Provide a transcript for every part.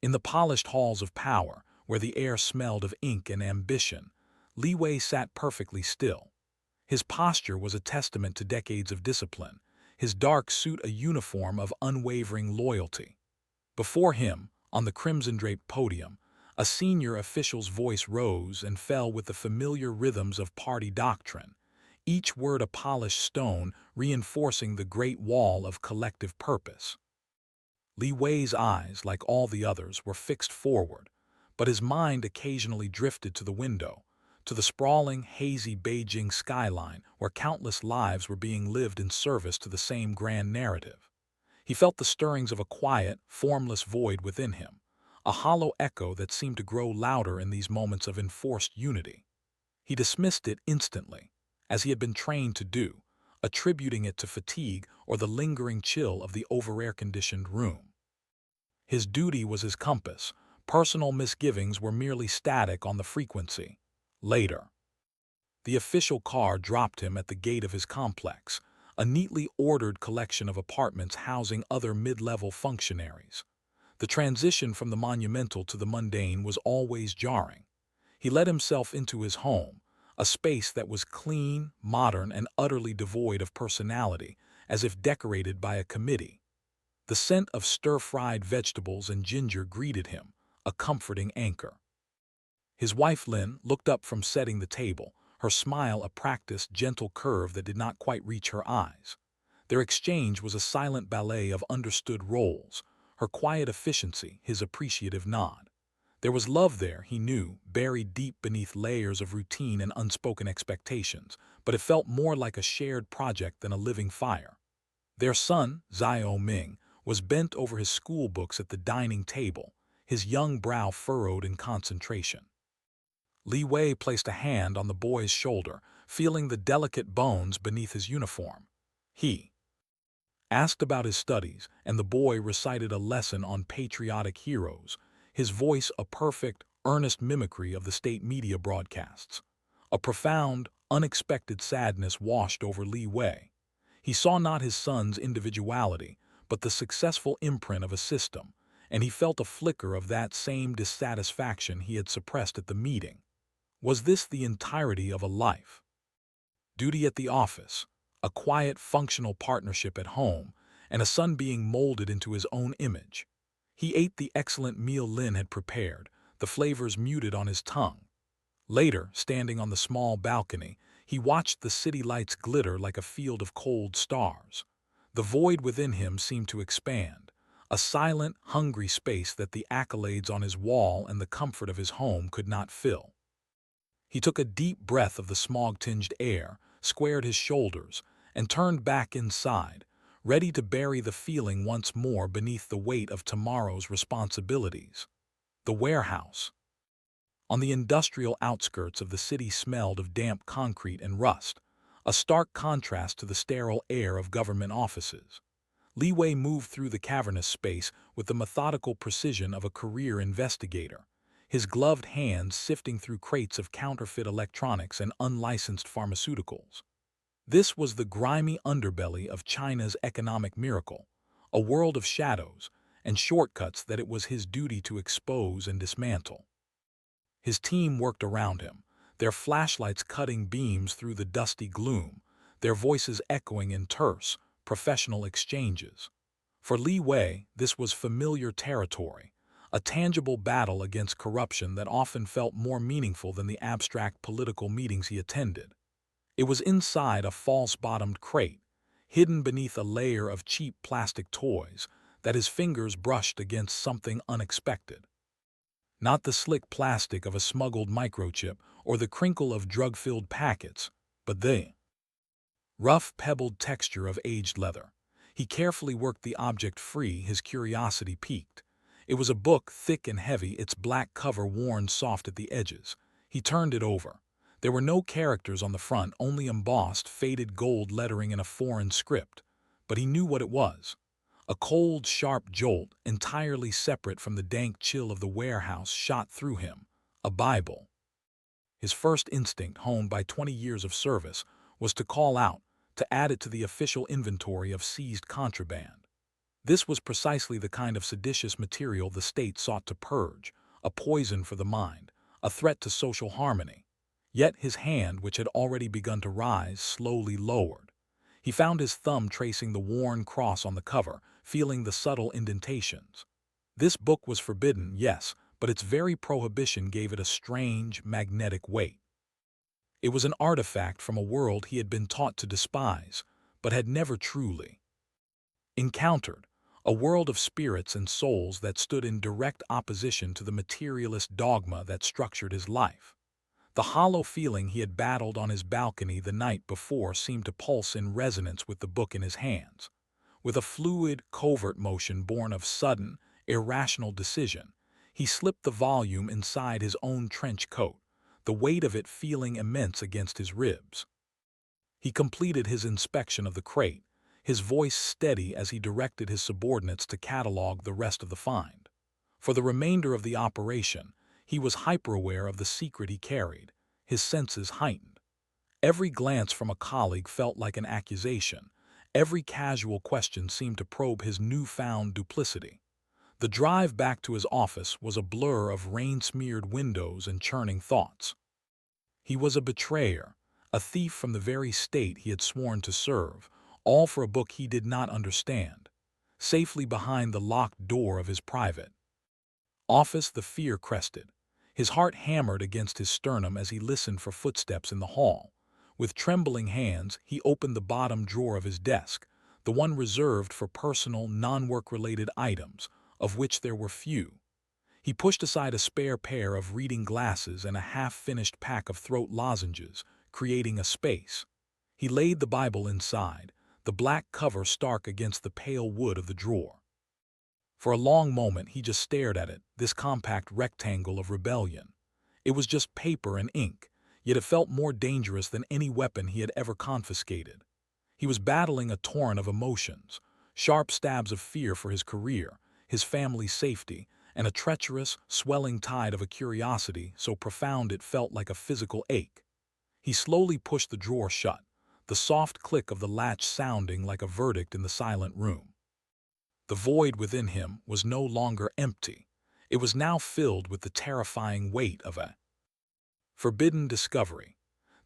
In the polished halls of power, where the air smelled of ink and ambition, Li Wei sat perfectly still. His posture was a testament to decades of discipline, his dark suit a uniform of unwavering loyalty. Before him, on the crimson-draped podium, a senior official's voice rose and fell with the familiar rhythms of party doctrine, each word a polished stone reinforcing the great wall of collective purpose. Li Wei's eyes, like all the others, were fixed forward, but his mind occasionally drifted to the window, to the sprawling, hazy Beijing skyline where countless lives were being lived in service to the same grand narrative. He felt the stirrings of a quiet, formless void within him, a hollow echo that seemed to grow louder in these moments of enforced unity. He dismissed it instantly, as he had been trained to do, attributing it to fatigue or the lingering chill of the over-air-conditioned room. His duty was his compass, personal misgivings were merely static on the frequency. Later, the official car dropped him at the gate of his complex, a neatly ordered collection of apartments housing other mid-level functionaries. The transition from the monumental to the mundane was always jarring. He let himself into his home, a space that was clean, modern, and utterly devoid of personality, as if decorated by a committee. The scent of stir-fried vegetables and ginger greeted him, a comforting anchor. His wife Lynn looked up from setting the table, her smile a practiced, gentle curve that did not quite reach her eyes. Their exchange was a silent ballet of understood roles, her quiet efficiency, his appreciative nod. There was love there, he knew, buried deep beneath layers of routine and unspoken expectations, but it felt more like a shared project than a living fire. Their son, Zhao Ming, was bent over his school books at the dining table, his young brow furrowed in concentration. Li Wei placed a hand on the boy's shoulder, feeling the delicate bones beneath his uniform. He asked about his studies, and the boy recited a lesson on patriotic heroes, his voice a perfect, earnest mimicry of the state media broadcasts. A profound, unexpected sadness washed over Li Wei. He saw not his son's individuality, but the successful imprint of a system, and he felt a flicker of that same dissatisfaction he had suppressed at the meeting. Was this the entirety of a life? Duty at the office, a quiet, functional partnership at home, and a son being molded into his own image. He ate the excellent meal Lin had prepared, the flavors muted on his tongue. Later, standing on the small balcony, he watched the city lights glitter like a field of cold stars. The void within him seemed to expand, a silent, hungry space that the accolades on his wall and the comfort of his home could not fill. He took a deep breath of the smog-tinged air, squared his shoulders, and turned back inside, ready to bury the feeling once more beneath the weight of tomorrow's responsibilities. The warehouse. On the industrial outskirts of the city smelled of damp concrete and rust, a stark contrast to the sterile air of government offices. Li Wei moved through the cavernous space with the methodical precision of a career investigator, his gloved hands sifting through crates of counterfeit electronics and unlicensed pharmaceuticals. This was the grimy underbelly of China's economic miracle, a world of shadows and shortcuts that it was his duty to expose and dismantle. His team worked around him, their flashlights cutting beams through the dusty gloom, their voices echoing in terse, professional exchanges. For Li Wei, this was familiar territory, a tangible battle against corruption that often felt more meaningful than the abstract political meetings he attended. It was inside a false-bottomed crate, hidden beneath a layer of cheap plastic toys, that his fingers brushed against something unexpected. Not the slick plastic of a smuggled microchip or the crinkle of drug-filled packets, but the rough, pebbled texture of aged leather. He carefully worked the object free, his curiosity piqued. It was a book, thick and heavy, its black cover worn soft at the edges. He turned it over. There were no characters on the front, only embossed, faded gold lettering in a foreign script. But he knew what it was. A cold, sharp jolt, entirely separate from the dank chill of the warehouse, shot through him. A Bible. His first instinct, honed by 20 years of service, was to call out, to add it to the official inventory of seized contraband. This was precisely the kind of seditious material the state sought to purge, a poison for the mind, a threat to social harmony. Yet his hand, which had already begun to rise, slowly lowered. He found his thumb tracing the worn cross on the cover, feeling the subtle indentations. This book was forbidden, yes, but its very prohibition gave it a strange, magnetic weight. It was an artifact from a world he had been taught to despise, but had never truly encountered, a world of spirits and souls that stood in direct opposition to the materialist dogma that structured his life. The hollow feeling he had battled on his balcony the night before seemed to pulse in resonance with the book in his hands. With a fluid, covert motion born of sudden, irrational decision, he slipped the volume inside his own trench coat, the weight of it feeling immense against his ribs. He completed his inspection of the crate, his voice steady as he directed his subordinates to catalog the rest of the find. For the remainder of the operation, he was hyper-aware of the secret he carried, his senses heightened. Every glance from a colleague felt like an accusation. Every casual question seemed to probe his newfound duplicity. The drive back to his office was a blur of rain-smeared windows and churning thoughts. He was a betrayer, a thief from the very state he had sworn to serve, all for a book he did not understand. Safely behind the locked door of his private office, the fear crested. His heart hammered against his sternum as he listened for footsteps in the hall. With trembling hands, he opened the bottom drawer of his desk, the one reserved for personal, non-work-related items, of which there were few. He pushed aside a spare pair of reading glasses and a half-finished pack of throat lozenges, creating a space. He laid the Bible inside, the black cover stark against the pale wood of the drawer. For a long moment he just stared at it, this compact rectangle of rebellion. It was just paper and ink, yet it felt more dangerous than any weapon he had ever confiscated. He was battling a torrent of emotions, sharp stabs of fear for his career, his family's safety, and a treacherous, swelling tide of a curiosity so profound it felt like a physical ache. He slowly pushed the drawer shut, the soft click of the latch sounding like a verdict in the silent room. The void within him was no longer empty. It was now filled with the terrifying weight of a forbidden discovery.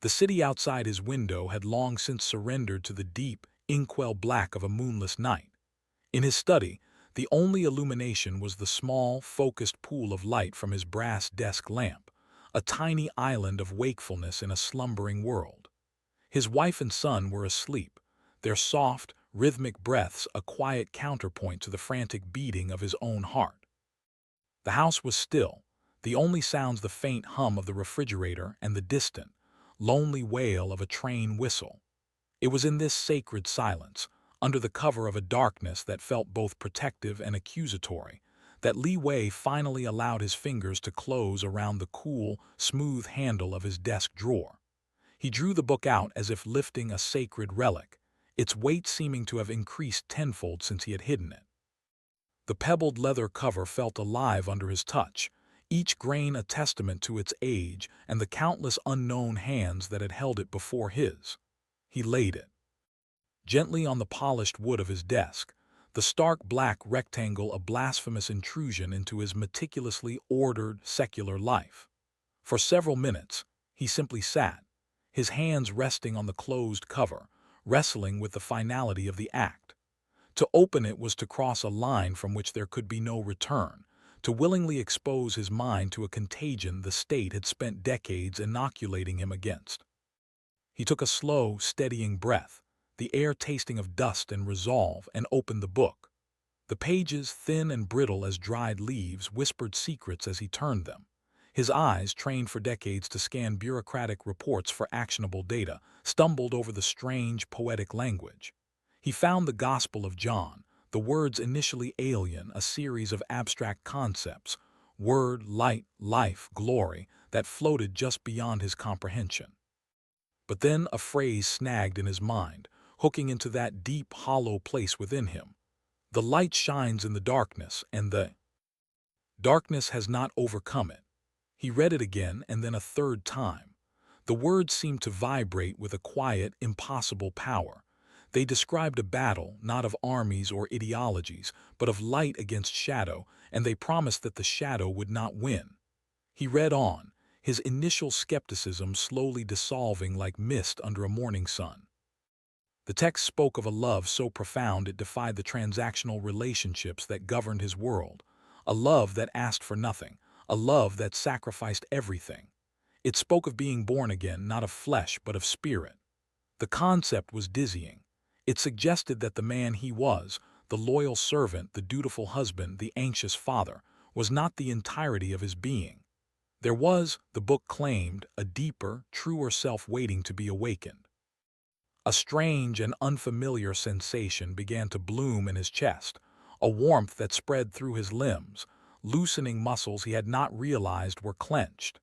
The city outside his window had long since surrendered to the deep, inkwell black of a moonless night. In his study, the only illumination was the small, focused pool of light from his brass desk lamp, a tiny island of wakefulness in a slumbering world. His wife and son were asleep, their soft, rhythmic breaths a quiet counterpoint to the frantic beating of his own heart. The house was still, the only sounds the faint hum of the refrigerator and the distant, lonely wail of a train whistle. It was in this sacred silence, under the cover of a darkness that felt both protective and accusatory, that Li Wei finally allowed his fingers to close around the cool, smooth handle of his desk drawer. He drew the book out as if lifting a sacred relic, its weight seeming to have increased tenfold since he had hidden it. The pebbled leather cover felt alive under his touch, each grain a testament to its age and the countless unknown hands that had held it before his. He laid it gently on the polished wood of his desk, the stark black rectangle a blasphemous intrusion into his meticulously ordered, secular life. For several minutes, he simply sat, his hands resting on the closed cover, wrestling with the finality of the act. To open it was to cross a line from which there could be no return, to willingly expose his mind to a contagion the state had spent decades inoculating him against. He took a slow, steadying breath, the air tasting of dust and resolve, and opened the book. The pages, thin and brittle as dried leaves, whispered secrets as he turned them. His eyes, trained for decades to scan bureaucratic reports for actionable data, stumbled over the strange, poetic language. He found the Gospel of John, the words initially alien, a series of abstract concepts, word, light, life, glory, that floated just beyond his comprehension. But then a phrase snagged in his mind, hooking into that deep, hollow place within him. The light shines in the darkness, and the darkness has not overcome it. He read it again and then a third time. The words seemed to vibrate with a quiet, impossible power. They described a battle not of armies or ideologies, but of light against shadow, and they promised that the shadow would not win. He read on, his initial skepticism slowly dissolving like mist under a morning sun. The text spoke of a love so profound it defied the transactional relationships that governed his world, a love that asked for nothing, a love that sacrificed everything. It spoke of being born again, not of flesh but of spirit. The concept was dizzying. It suggested that the man he was, the loyal servant, the dutiful husband, the anxious father, was not the entirety of his being. There was, the book claimed, a deeper, truer self waiting to be awakened. A strange and unfamiliar sensation began to bloom in his chest, a warmth that spread through his limbs, loosening muscles he had not realized were clenched.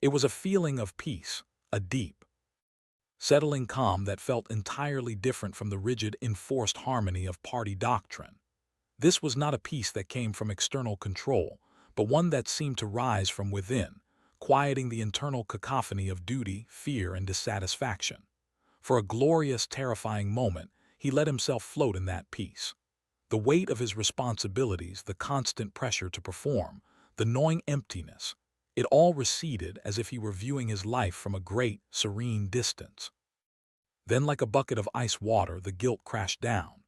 It was a feeling of peace, a deep, settling calm that felt entirely different from the rigid, enforced harmony of party doctrine. This was not a peace that came from external control, but one that seemed to rise from within, quieting the internal cacophony of duty, fear, and dissatisfaction. For a glorious, terrifying moment, he let himself float in that peace. The weight of his responsibilities, the constant pressure to perform, the gnawing emptiness, it all receded as if he were viewing his life from a great, serene distance. Then, like a bucket of ice water, the guilt crashed down.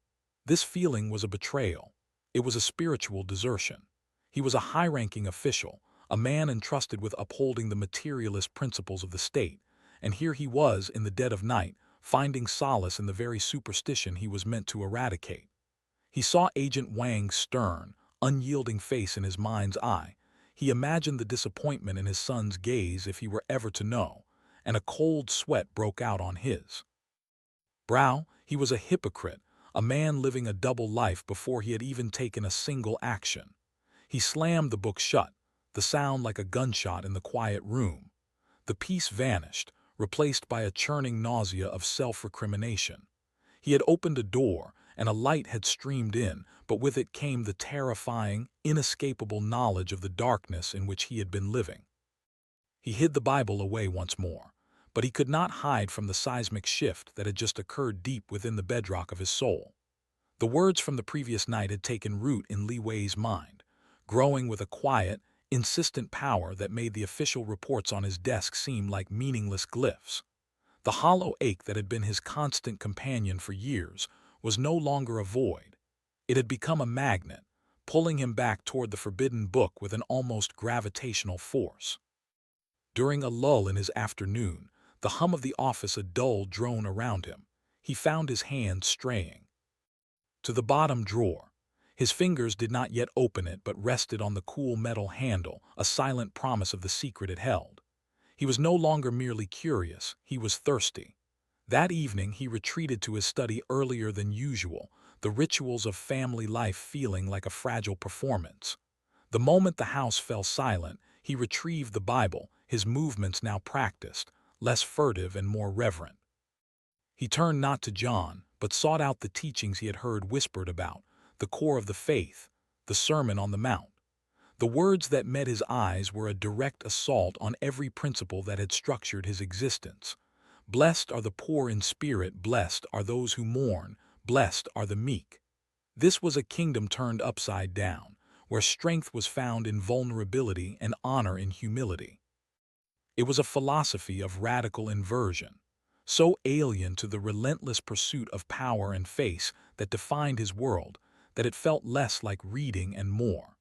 This feeling was a betrayal. It was a spiritual desertion. He was a high-ranking official, a man entrusted with upholding the materialist principles of the state, and here he was in the dead of night, finding solace in the very superstition he was meant to eradicate. He saw Agent Wang's stern, unyielding face in his mind's eye. He imagined the disappointment in his son's gaze if he were ever to know, and a cold sweat broke out on his brow. He was a hypocrite, a man living a double life before he had even taken a single action. He slammed the book shut, the sound like a gunshot in the quiet room. The peace vanished, replaced by a churning nausea of self-recrimination. He had opened a door, and a light had streamed in, but with it came the terrifying, inescapable knowledge of the darkness in which he had been living. He hid the Bible away once more, but he could not hide from the seismic shift that had just occurred deep within the bedrock of his soul. The words from the previous night had taken root in Li Wei's mind, growing with a quiet, insistent power that made the official reports on his desk seem like meaningless glyphs. The hollow ache that had been his constant companion for years was no longer a void. It had become a magnet, pulling him back toward the forbidden book with an almost gravitational force. During a lull in his afternoon, the hum of the office a dull drone around him, he found his hand straying to the bottom drawer. His fingers did not yet open it but rested on the cool metal handle, a silent promise of the secret it held. He was no longer merely curious, he was thirsty. That evening he retreated to his study earlier than usual, the rituals of family life feeling like a fragile performance. The moment the house fell silent, he retrieved the Bible, his movements now practiced, less furtive and more reverent. He turned not to John, but sought out the teachings he had heard whispered about, the core of the faith, the Sermon on the Mount. The words that met his eyes were a direct assault on every principle that had structured his existence. Blessed are the poor in spirit, blessed are those who mourn, blessed are the meek. This was a kingdom turned upside down, where strength was found in vulnerability and honor in humility. It was a philosophy of radical inversion, so alien to the relentless pursuit of power and face that defined his world, that it felt less like reading and more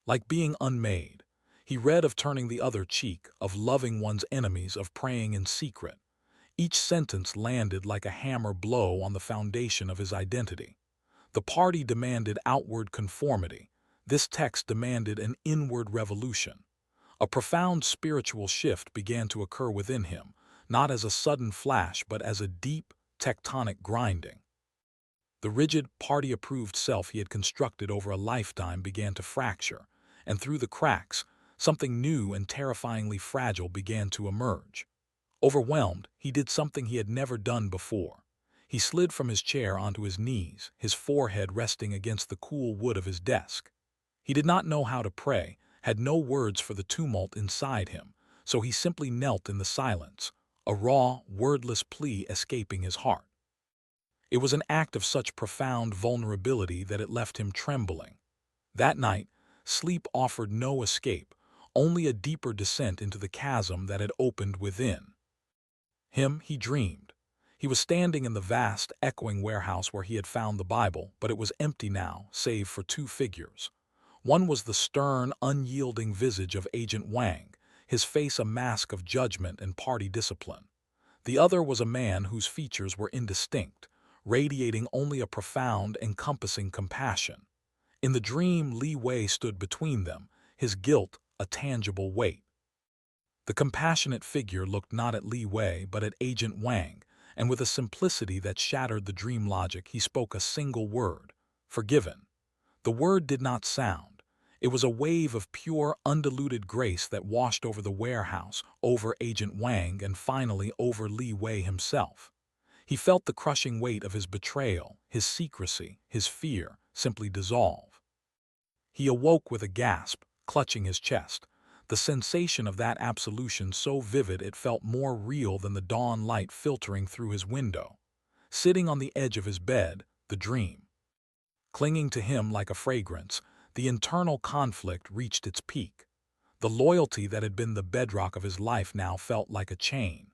like being unmade. He read of turning the other cheek, of loving one's enemies, of praying in secret. Each sentence landed like a hammer blow on the foundation of his identity. The party demanded outward conformity. This text demanded an inward revolution. A profound spiritual shift began to occur within him, not as a sudden flash but as a deep, tectonic grinding. The rigid, party-approved self he had constructed over a lifetime began to fracture, and through the cracks, something new and terrifyingly fragile began to emerge. Overwhelmed, he did something he had never done before. He slid from his chair onto his knees, his forehead resting against the cool wood of his desk. He did not know how to pray, had no words for the tumult inside him, so he simply knelt in the silence, a raw, wordless plea escaping his heart. It was an act of such profound vulnerability that it left him trembling. That night, sleep offered no escape, only a deeper descent into the chasm that had opened within. He dreamed. He was standing in the vast, echoing warehouse where he had found the Bible, but it was empty now, save for two figures. One was the stern, unyielding visage of Agent Wang, his face a mask of judgment and party discipline. The other was a man whose features were indistinct, radiating only a profound, encompassing compassion. In the dream, Li Wei stood between them, his guilt a tangible weight. The compassionate figure looked not at Li Wei but at Agent Wang, and with a simplicity that shattered the dream logic, he spoke a single word: forgiven. The word did not sound. It was a wave of pure, undiluted grace that washed over the warehouse, over Agent Wang, and finally over Li Wei himself. He felt the crushing weight of his betrayal, his secrecy, his fear, simply dissolve. He awoke with a gasp, clutching his chest. The sensation of that absolution so vivid it felt more real than the dawn light filtering through his window. Sitting on the edge of his bed, the dream clinging to him like a fragrance, the internal conflict reached its peak. The loyalty that had been the bedrock of his life now felt like a chain.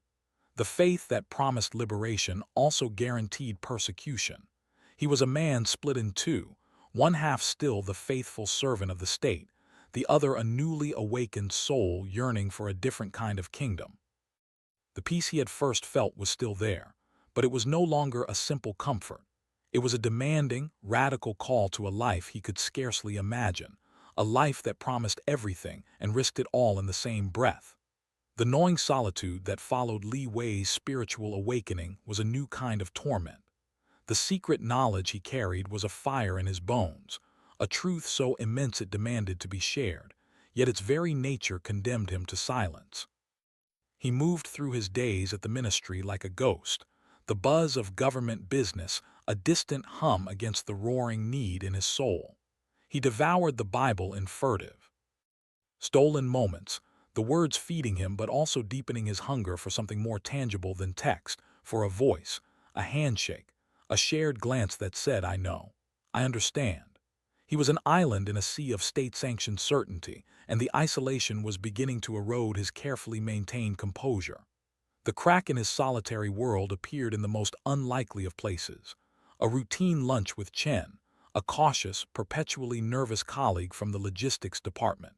The faith that promised liberation also guaranteed persecution. He was a man split in two, one half still the faithful servant of the state, the other a newly awakened soul yearning for a different kind of kingdom. The peace he had first felt was still there, but it was no longer a simple comfort. It was a demanding, radical call to a life he could scarcely imagine, a life that promised everything and risked it all in the same breath. The gnawing solitude that followed Li Wei's spiritual awakening was a new kind of torment. The secret knowledge he carried was a fire in his bones, a truth so immense it demanded to be shared, yet its very nature condemned him to silence. He moved through his days at the ministry like a ghost, the buzz of government business a distant hum against the roaring need in his soul. He devoured the Bible in furtive, stolen moments, the words feeding him but also deepening his hunger for something more tangible than text, for a voice, a handshake, a shared glance that said, "I know, I understand." He was an island in a sea of state-sanctioned certainty, and the isolation was beginning to erode his carefully maintained composure. The crack in his solitary world appeared in the most unlikely of places. A routine lunch with Chen, a cautious, perpetually nervous colleague from the logistics department.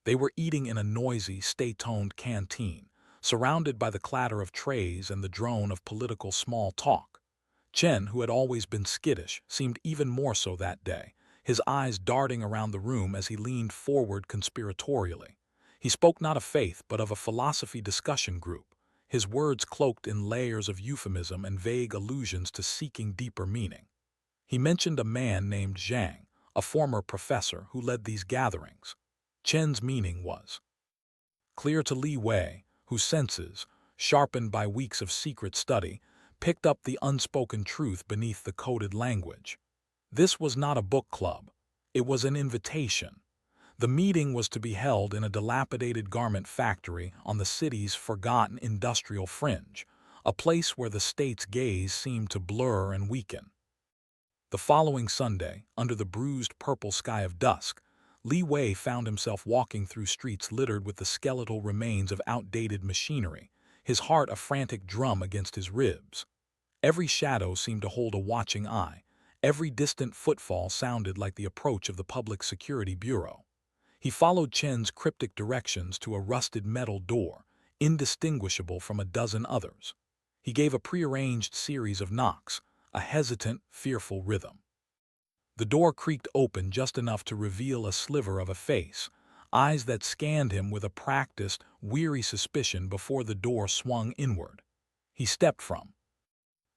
They were eating in a noisy, stay-toned canteen, surrounded by the clatter of trays and the drone of political small talk. Chen, who had always been skittish, seemed even more so that day, his eyes darting around the room as he leaned forward conspiratorially. He spoke not of faith but of a philosophy discussion group, his words cloaked in layers of euphemism and vague allusions to seeking deeper meaning. He mentioned a man named Zhang, a former professor who led these gatherings. Chen's meaning was clear to Li Wei, whose senses, sharpened by weeks of secret study, picked up the unspoken truth beneath the coded language. This was not a book club. It was an invitation. The meeting was to be held in a dilapidated garment factory on the city's forgotten industrial fringe, a place where the state's gaze seemed to blur and weaken. The following Sunday, under the bruised purple sky of dusk, Li Wei found himself walking through streets littered with the skeletal remains of outdated machinery, his heart a frantic drum against his ribs. Every shadow seemed to hold a watching eye. Every distant footfall sounded like the approach of the Public Security Bureau. He followed Chen's cryptic directions to a rusted metal door, indistinguishable from a dozen others. He gave a prearranged series of knocks, a hesitant, fearful rhythm. The door creaked open just enough to reveal a sliver of a face, eyes that scanned him with a practiced, weary suspicion before the door swung inward. He stepped from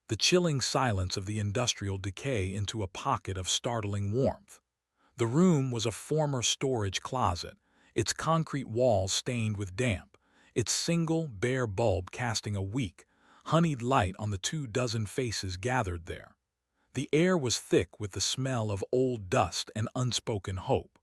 the chilling silence of the industrial decay into a pocket of startling warmth. The room was a former storage closet, its concrete walls stained with damp, its single, bare bulb casting a weak, honeyed light on the 24 faces gathered there. The air was thick with the smell of old dust and unspoken hope.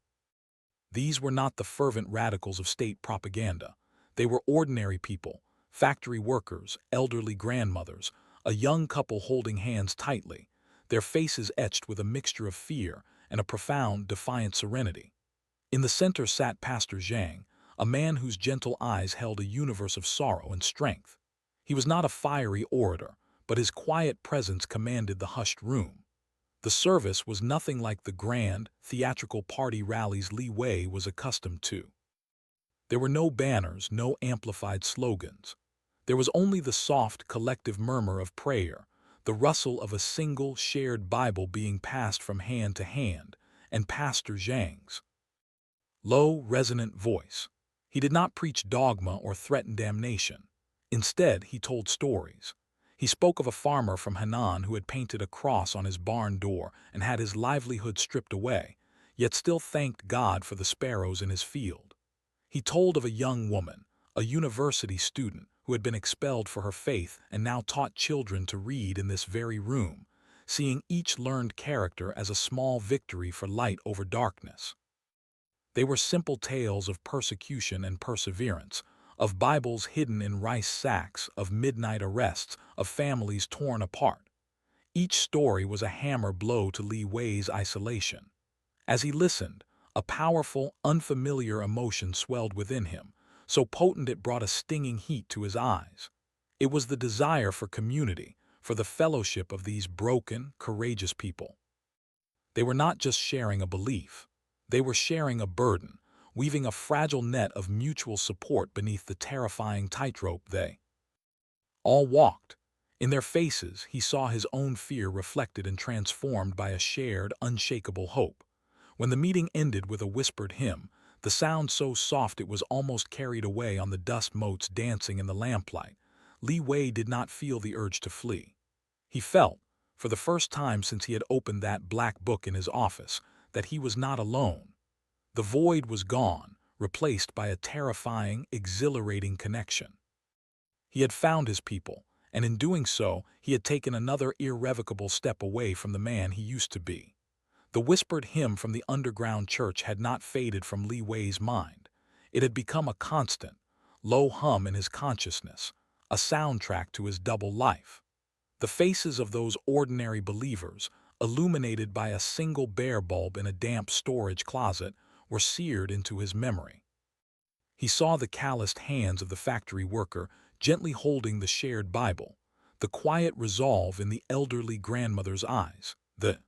These were not the fervent radicals of state propaganda. They were ordinary people, factory workers, elderly grandmothers, a young couple holding hands tightly, their faces etched with a mixture of fear and a profound, defiant serenity. In the center sat Pastor Zhang, a man whose gentle eyes held a universe of sorrow and strength. He was not a fiery orator, but his quiet presence commanded the hushed room. The service was nothing like the grand, theatrical party rallies Li Wei was accustomed to. There were no banners, no amplified slogans. There was only the soft, collective murmur of prayer, the rustle of a single, shared Bible being passed from hand to hand, and Pastor Zhang's low, resonant voice. He did not preach dogma or threaten damnation. Instead, he told stories. He spoke of a farmer from Henan who had painted a cross on his barn door and had his livelihood stripped away, yet still thanked God for the sparrows in his field. He told of a young woman, a university student, who had been expelled for her faith and now taught children to read in this very room, seeing each learned character as a small victory for light over darkness. They were simple tales of persecution and perseverance, of Bibles hidden in rice sacks, of midnight arrests, of families torn apart. Each story was a hammer blow to Li Wei's isolation. As he listened, a powerful, unfamiliar emotion swelled within him, so potent it brought a stinging heat to his eyes. It was the desire for community, for the fellowship of these broken, courageous people. They were not just sharing a belief. They were sharing a burden, weaving a fragile net of mutual support beneath the terrifying tightrope they all walked. In their faces, he saw his own fear reflected and transformed by a shared, unshakable hope. When the meeting ended with a whispered hymn, the sound so soft it was almost carried away on the dust motes dancing in the lamplight, Li Wei did not feel the urge to flee. He felt, for the first time since he had opened that black book in his office, that he was not alone. The void was gone, replaced by a terrifying, exhilarating connection. He had found his people, and in doing so, he had taken another irrevocable step away from the man he used to be. The whispered hymn from the underground church had not faded from Li Wei's mind. It had become a constant, low hum in his consciousness, a soundtrack to his double life. The faces of those ordinary believers, illuminated by a single bare bulb in a damp storage closet, were seared into his memory. He saw the calloused hands of the factory worker gently holding the shared Bible, the quiet resolve in the elderly grandmother's eyes. The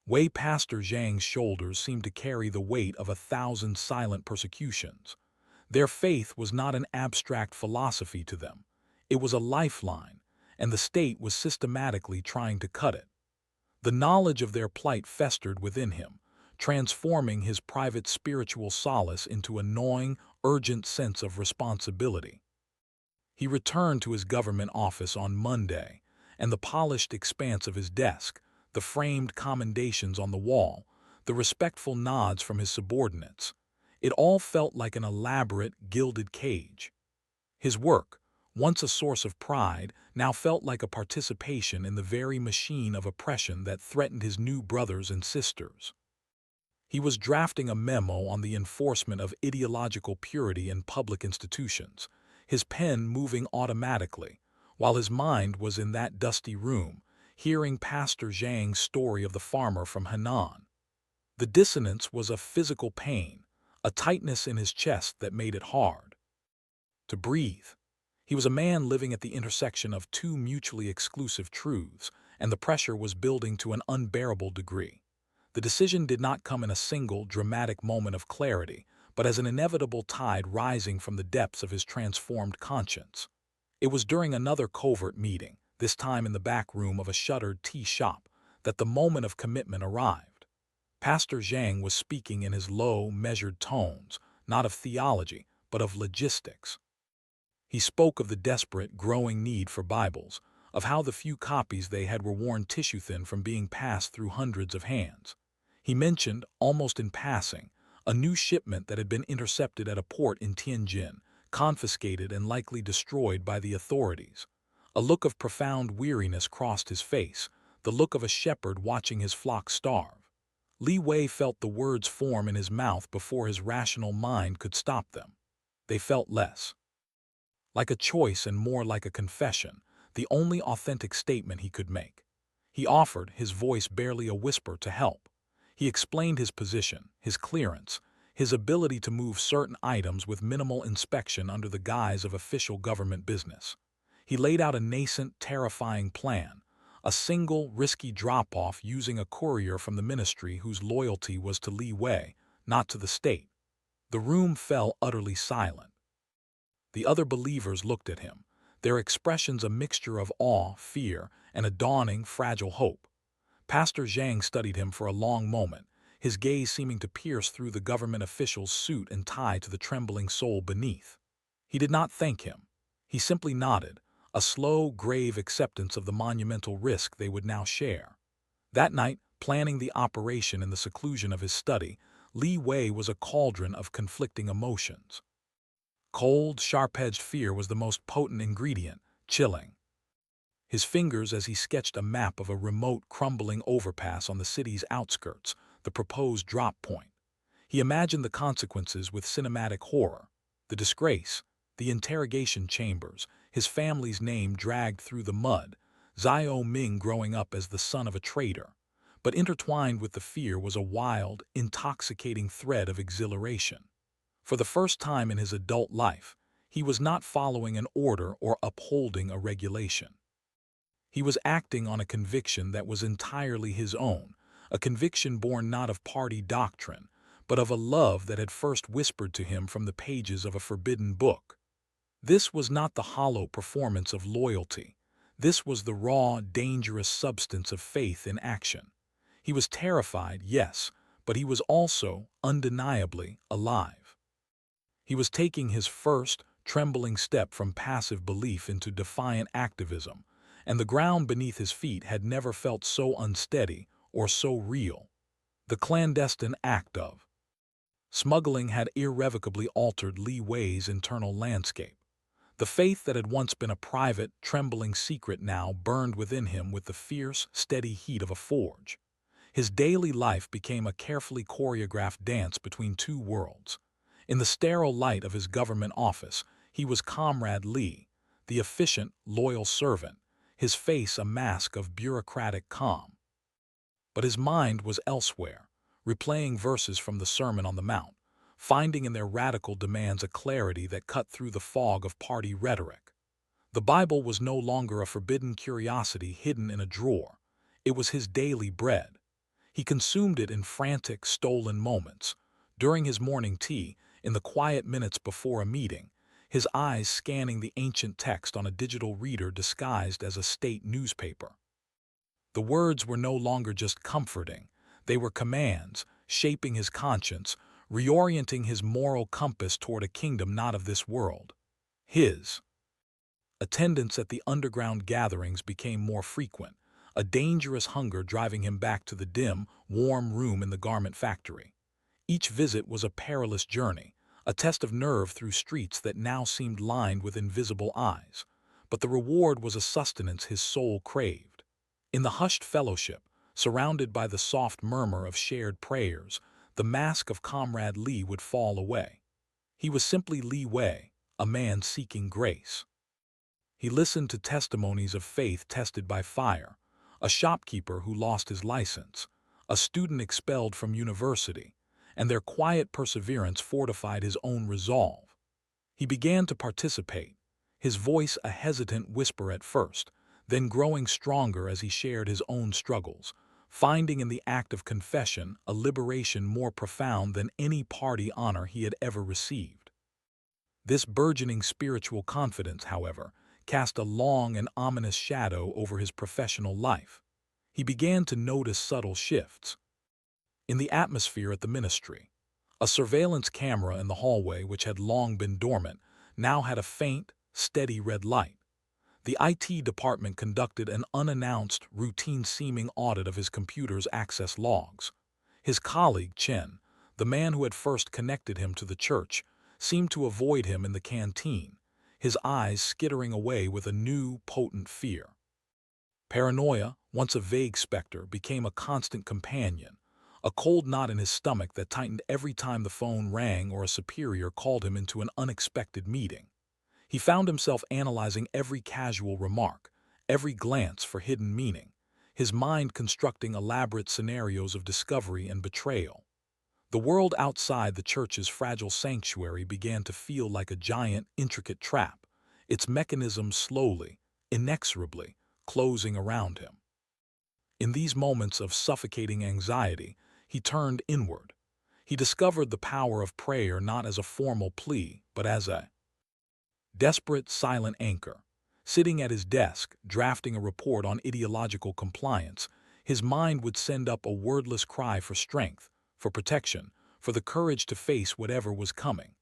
way Pastor Zhang's shoulders seemed to carry the weight of 1,000 silent persecutions. Their faith was not an abstract philosophy to them. It was a lifeline, and the state was systematically trying to cut it. The knowledge of their plight festered within him, transforming his private spiritual solace into a gnawing, urgent sense of responsibility. He returned to his government office on Monday, and the polished expanse of his desk, the framed commendations on the wall, the respectful nods from his subordinates, it all felt like an elaborate, gilded cage. His work, once a source of pride, now felt like a participation in the very machine of oppression that threatened his new brothers and sisters. He was drafting a memo on the enforcement of ideological purity in public institutions, his pen moving automatically, while his mind was in that dusty room, hearing Pastor Zhang's story of the farmer from Henan. The dissonance was a physical pain, a tightness in his chest that made it hard to breathe. He was a man living at the intersection of two mutually exclusive truths, and the pressure was building to an unbearable degree. The decision did not come in a single, dramatic moment of clarity, but as an inevitable tide rising from the depths of his transformed conscience. It was during another covert meeting, this time in the back room of a shuttered tea shop, that the moment of commitment arrived. Pastor Zhang was speaking in his low, measured tones, not of theology, but of logistics. He spoke of the desperate, growing need for Bibles, of how the few copies they had were worn tissue-thin from being passed through hundreds of hands. He mentioned, almost in passing, a new shipment that had been intercepted at a port in Tianjin, confiscated and likely destroyed by the authorities. A look of profound weariness crossed his face, the look of a shepherd watching his flock starve. Li Wei felt the words form in his mouth before his rational mind could stop them. They felt less like a choice and more like a confession, the only authentic statement he could make. He offered, his voice barely a whisper, to help. He explained his position, his clearance, his ability to move certain items with minimal inspection under the guise of official government business. He laid out a nascent, terrifying plan, a single, risky drop-off using a courier from the ministry whose loyalty was to Li Wei, not to the state. The room fell utterly silent. The other believers looked at him, their expressions a mixture of awe, fear, and a dawning, fragile hope. Pastor Zhang studied him for a long moment, his gaze seeming to pierce through the government official's suit and tie to the trembling soul beneath. He did not thank him. He simply nodded, a slow, grave acceptance of the monumental risk they would now share. That night, planning the operation in the seclusion of his study, Li Wei was a cauldron of conflicting emotions. Cold, sharp-edged fear was the most potent ingredient, chilling. His fingers as he sketched a map of a remote, crumbling overpass on the city's outskirts, the proposed drop point. He imagined the consequences with cinematic horror, the disgrace, the interrogation chambers, his family's name dragged through the mud, Xiao Ming growing up as the son of a traitor. But intertwined with the fear was a wild, intoxicating thread of exhilaration. For the first time in his adult life, he was not following an order or upholding a regulation. He was acting on a conviction that was entirely his own, a conviction born not of party doctrine, but of a love that had first whispered to him from the pages of a forbidden book. This was not the hollow performance of loyalty. This was the raw, dangerous substance of faith in action. He was terrified, yes, but he was also, undeniably, alive. He was taking his first, trembling step from passive belief into defiant activism, and the ground beneath his feet had never felt so unsteady or so real. The clandestine act of smuggling had irrevocably altered Li Wei's internal landscape. The faith that had once been a private, trembling secret now burned within him with the fierce, steady heat of a forge. His daily life became a carefully choreographed dance between two worlds. In the sterile light of his government office, he was Comrade Li, the efficient, loyal servant, his face a mask of bureaucratic calm. But his mind was elsewhere, replaying verses from the Sermon on the Mount, finding in their radical demands a clarity that cut through the fog of party rhetoric. The Bible was no longer a forbidden curiosity hidden in a drawer. It was his daily bread. He consumed it in frantic, stolen moments. During his morning tea, in the quiet minutes before a meeting, his eyes scanning the ancient text on a digital reader disguised as a state newspaper. The words were no longer just comforting. They were commands, shaping his conscience, reorienting his moral compass toward a kingdom not of this world. His attendance at the underground gatherings became more frequent, a dangerous hunger driving him back to the dim, warm room in the garment factory. Each visit was a perilous journey, a test of nerve through streets that now seemed lined with invisible eyes. But the reward was a sustenance his soul craved. In the hushed fellowship, surrounded by the soft murmur of shared prayers, the mask of Comrade Li would fall away. He was simply Li Wei, a man seeking grace. He listened to testimonies of faith tested by fire, a shopkeeper who lost his license, a student expelled from university, and their quiet perseverance fortified his own resolve. He began to participate, his voice a hesitant whisper at first, then growing stronger as he shared his own struggles, finding in the act of confession a liberation more profound than any party honor he had ever received. This burgeoning spiritual confidence, however, cast a long and ominous shadow over his professional life. He began to notice subtle shifts in the atmosphere at the ministry. A surveillance camera in the hallway, which had long been dormant, now had a faint, steady red light. The IT department conducted an unannounced, routine-seeming audit of his computer's access logs. His colleague, Chen, the man who had first connected him to the church, seemed to avoid him in the canteen, his eyes skittering away with a new, potent fear. Paranoia, once a vague specter, became a constant companion, a cold knot in his stomach that tightened every time the phone rang or a superior called him into an unexpected meeting. He found himself analyzing every casual remark, every glance for hidden meaning, his mind constructing elaborate scenarios of discovery and betrayal. The world outside the church's fragile sanctuary began to feel like a giant, intricate trap, its mechanisms slowly, inexorably, closing around him. In these moments of suffocating anxiety, he turned inward. He discovered the power of prayer not as a formal plea, but as a desperate, silent anchor. Sitting at his desk, drafting a report on ideological compliance, his mind would send up a wordless cry for strength, for protection, for the courage to face whatever was coming.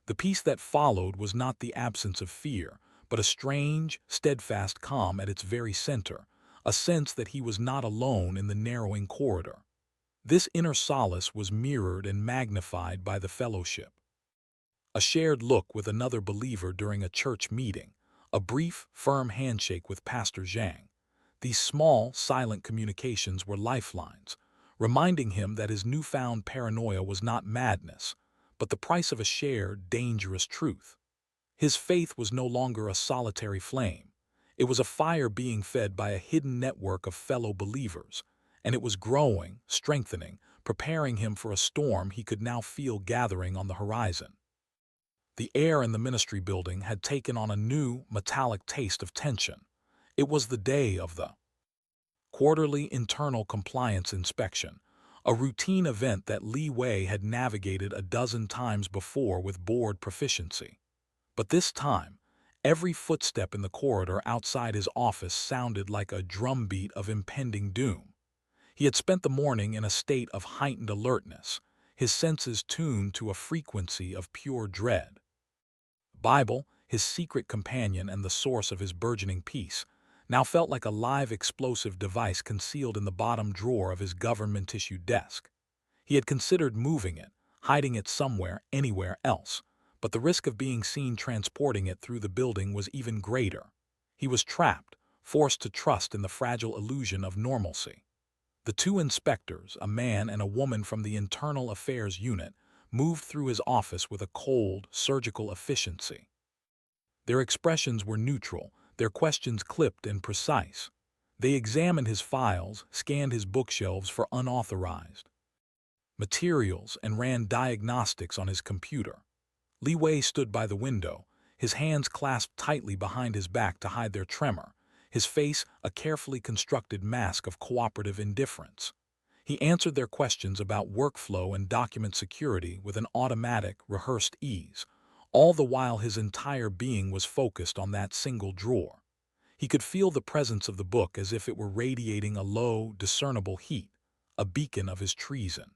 The peace that followed was not the absence of fear, but a strange, steadfast calm at its very center, a sense that he was not alone in the narrowing corridor. This inner solace was mirrored and magnified by the fellowship. A shared look with another believer during a church meeting, a brief, firm handshake with Pastor Zhang. These small, silent communications were lifelines, reminding him that his newfound paranoia was not madness, but the price of a shared, dangerous truth. His faith was no longer a solitary flame. It was a fire being fed by a hidden network of fellow believers, and it was growing, strengthening, preparing him for a storm he could now feel gathering on the horizon. The air in the ministry building had taken on a new, metallic taste of tension. It was the day of the quarterly internal compliance inspection, a routine event that Li Wei had navigated a dozen times before with board proficiency. But this time, every footstep in the corridor outside his office sounded like a drumbeat of impending doom. He had spent the morning in a state of heightened alertness, his senses tuned to a frequency of pure dread. Bible, his secret companion and the source of his burgeoning peace, now felt like a live explosive device concealed in the bottom drawer of his government-issued desk. He had considered moving it, hiding it somewhere, anywhere else, but the risk of being seen transporting it through the building was even greater. He was trapped, forced to trust in the fragile illusion of normalcy. The two inspectors, a man and a woman from the Internal Affairs Unit, moved through his office with a cold, surgical efficiency. Their expressions were neutral, their questions clipped and precise. They examined his files, scanned his bookshelves for unauthorized materials, and ran diagnostics on his computer. Li Wei stood by the window, his hands clasped tightly behind his back to hide their tremor, his face a carefully constructed mask of cooperative indifference. He answered their questions about workflow and document security with an automatic, rehearsed ease, all the while his entire being was focused on that single drawer. He could feel the presence of the book as if it were radiating a low, discernible heat, a beacon of his treason.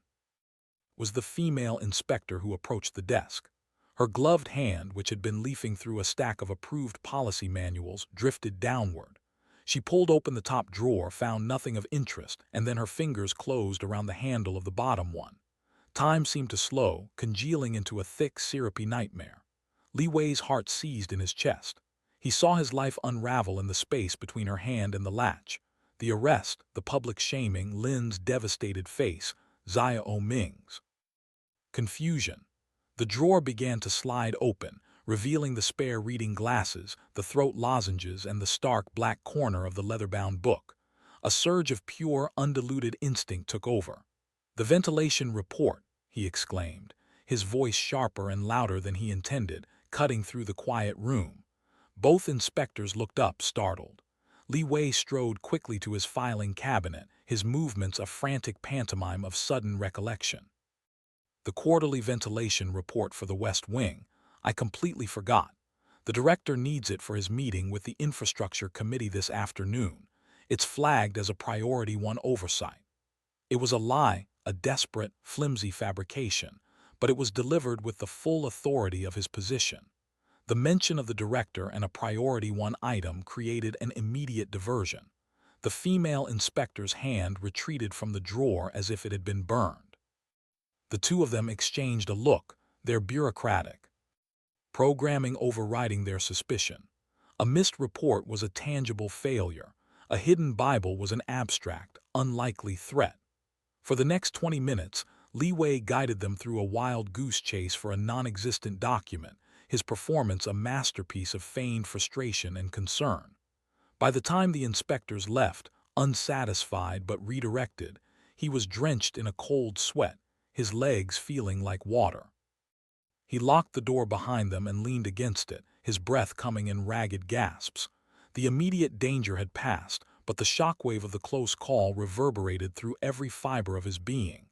Was the female inspector who approached the desk. Her gloved hand, which had been leafing through a stack of approved policy manuals, drifted downward. She pulled open the top drawer, found nothing of interest, and then her fingers closed around the handle of the bottom one. Time seemed to slow, congealing into a thick, syrupy nightmare. Li Wei's heart seized in his chest. He saw his life unravel in the space between her hand and the latch. The arrest, the public shaming, Lin's devastated face, Zia Ming's confusion. The drawer began to slide open, revealing the spare reading glasses, the throat lozenges, and the stark black corner of the leather-bound book. A surge of pure, undiluted instinct took over. "The ventilation report," he exclaimed, his voice sharper and louder than he intended, cutting through the quiet room. Both inspectors looked up, startled. Li Wei strode quickly to his filing cabinet, his movements a frantic pantomime of sudden recollection. "The quarterly ventilation report for the West Wing. I completely forgot. The director needs it for his meeting with the Infrastructure Committee this afternoon. It's flagged as a Priority 1 oversight." It was a lie, a desperate, flimsy fabrication, but it was delivered with the full authority of his position. The mention of the director and a Priority 1 item created an immediate diversion. The female inspector's hand retreated from the drawer as if it had been burned. The two of them exchanged a look, their bureaucratic programming overriding their suspicion. A missed report was a tangible failure. A hidden Bible was an abstract, unlikely threat. For the next 20 minutes, Li Wei guided them through a wild goose chase for a non-existent document, his performance a masterpiece of feigned frustration and concern. By the time the inspectors left, unsatisfied but redirected, he was drenched in a cold sweat, his legs feeling like water. He locked the door behind them and leaned against it, his breath coming in ragged gasps. The immediate danger had passed, but the shockwave of the close call reverberated through every fiber of his being.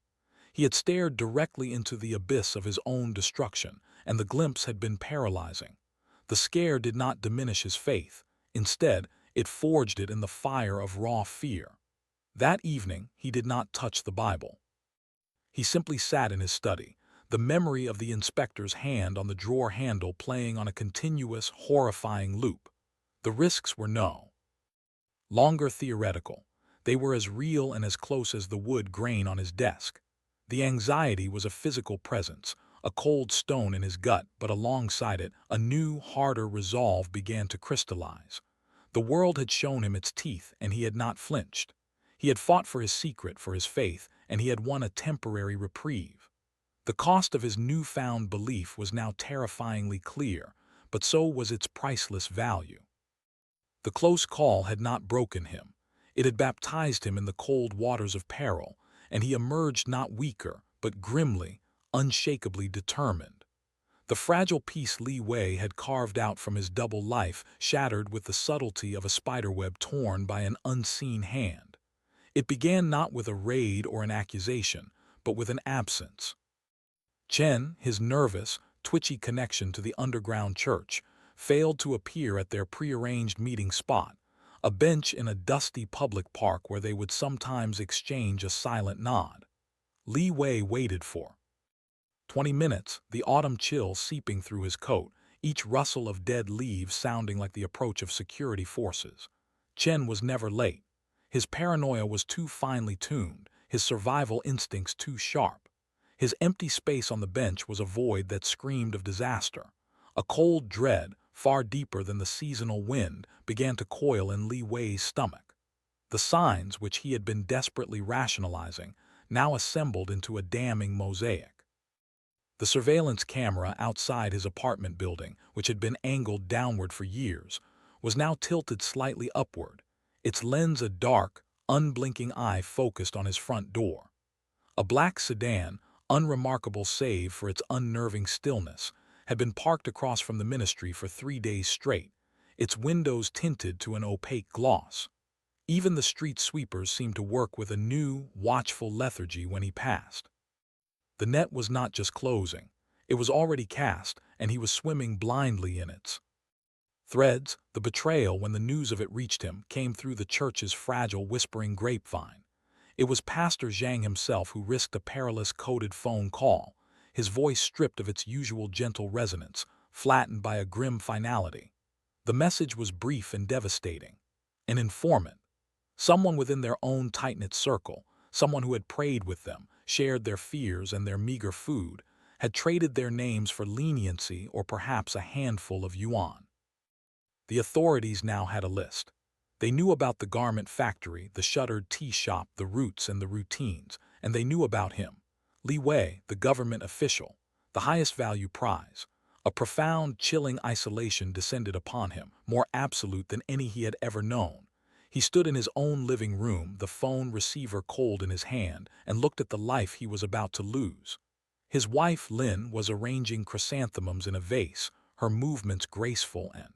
He had stared directly into the abyss of his own destruction, and the glimpse had been paralyzing. The scare did not diminish his faith. Instead, it forged it in the fire of raw fear. That evening, he did not touch the Bible. He simply sat in his study, the memory of the inspector's hand on the drawer handle playing on a continuous, horrifying loop. The risks were no longer theoretical. They were as real and as close as the wood grain on his desk. The anxiety was a physical presence, a cold stone in his gut, but alongside it, a new, harder resolve began to crystallize. The world had shown him its teeth, and he had not flinched. He had fought for his secret, for his faith, and he had won a temporary reprieve. The cost of his newfound belief was now terrifyingly clear, but so was its priceless value. The close call had not broken him. It had baptized him in the cold waters of peril, and he emerged not weaker, but grimly, unshakably determined. The fragile piece Li Wei had carved out from his double life shattered with the subtlety of a spiderweb torn by an unseen hand. It began not with a raid or an accusation, but with an absence. Chen, his nervous, twitchy connection to the underground church, failed to appear at their prearranged meeting spot, a bench in a dusty public park where they would sometimes exchange a silent nod. Li Wei waited for 20 minutes, the autumn chill seeping through his coat, each rustle of dead leaves sounding like the approach of security forces. Chen was never late. His paranoia was too finely tuned, his survival instincts too sharp. His empty space on the bench was a void that screamed of disaster. A cold dread, far deeper than the seasonal wind, began to coil in Li Wei's stomach. The signs, which he had been desperately rationalizing, now assembled into a damning mosaic. The surveillance camera outside his apartment building, which had been angled downward for years, was now tilted slightly upward, its lens a dark, unblinking eye focused on his front door. A black sedan, unremarkable save for its unnerving stillness, had been parked across from the ministry for 3 days straight, its windows tinted to an opaque gloss. Even the street sweepers seemed to work with a new, watchful lethargy when he passed. The net was not just closing. It was already cast, and he was swimming blindly in its threads. The betrayal, when the news of it reached him, came through the church's fragile, whispering grapevine. It was Pastor Zhang himself who risked a perilous coded phone call, his voice stripped of its usual gentle resonance, flattened by a grim finality. The message was brief and devastating. An informant, someone within their own tight-knit circle, someone who had prayed with them, shared their fears and their meager food, had traded their names for leniency or perhaps a handful of yuan. The authorities now had a list. They knew about the garment factory, the shuttered tea shop, the routes and the routines, and they knew about him. Li Wei, the government official, the highest value prize. A profound, chilling isolation descended upon him, more absolute than any he had ever known. He stood in his own living room, the phone receiver cold in his hand, and looked at the life he was about to lose. His wife, Lin, was arranging chrysanthemums in a vase, her movements graceful and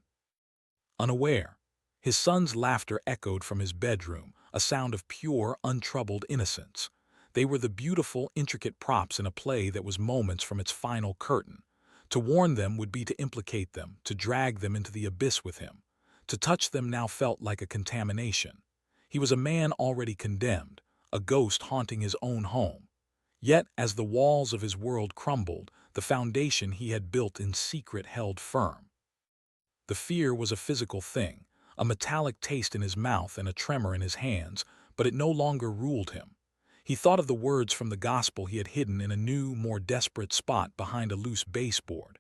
unaware. His son's laughter echoed from his bedroom, a sound of pure, untroubled innocence. They were the beautiful, intricate props in a play that was moments from its final curtain. To warn them would be to implicate them, to drag them into the abyss with him. To touch them now felt like a contamination. He was a man already condemned, a ghost haunting his own home. Yet, as the walls of his world crumbled, the foundation he had built in secret held firm. The fear was a physical thing, a metallic taste in his mouth and a tremor in his hands, but it no longer ruled him. He thought of the words from the gospel he had hidden in a new, more desperate spot behind a loose baseboard.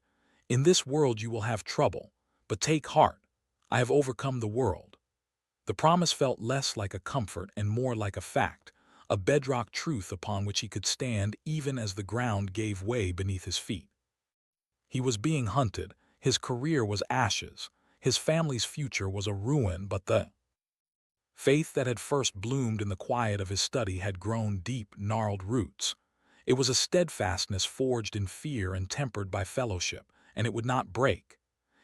"In this world you will have trouble, but take heart. I have overcome the world." The promise felt less like a comfort and more like a fact, a bedrock truth upon which he could stand even as the ground gave way beneath his feet. He was being hunted, his career was ashes, his family's future was a ruin, but the Faith that had first bloomed in the quiet of his study had grown deep, gnarled roots. It was a steadfastness forged in fear and tempered by fellowship, and it would not break.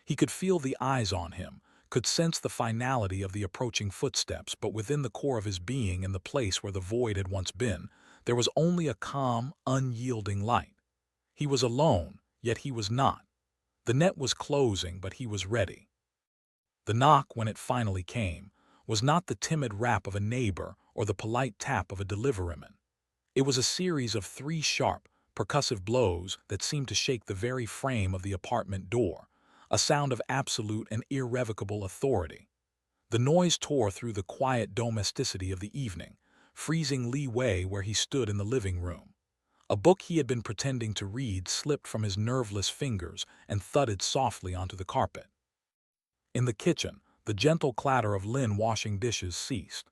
He could feel the eyes on him, could sense the finality of the approaching footsteps, but within the core of his being, in the place where the void had once been, there was only a calm, unyielding light. He was alone, yet he was not. The net was closing, but he was ready. The knock, when it finally came, was not the timid rap of a neighbor or the polite tap of a deliveryman. It was a series of three sharp, percussive blows that seemed to shake the very frame of the apartment door, a sound of absolute and irrevocable authority. The noise tore through the quiet domesticity of the evening, freezing Li Wei where he stood in the living room. A book he had been pretending to read slipped from his nerveless fingers and thudded softly onto the carpet. In the kitchen, the gentle clatter of Lin washing dishes ceased.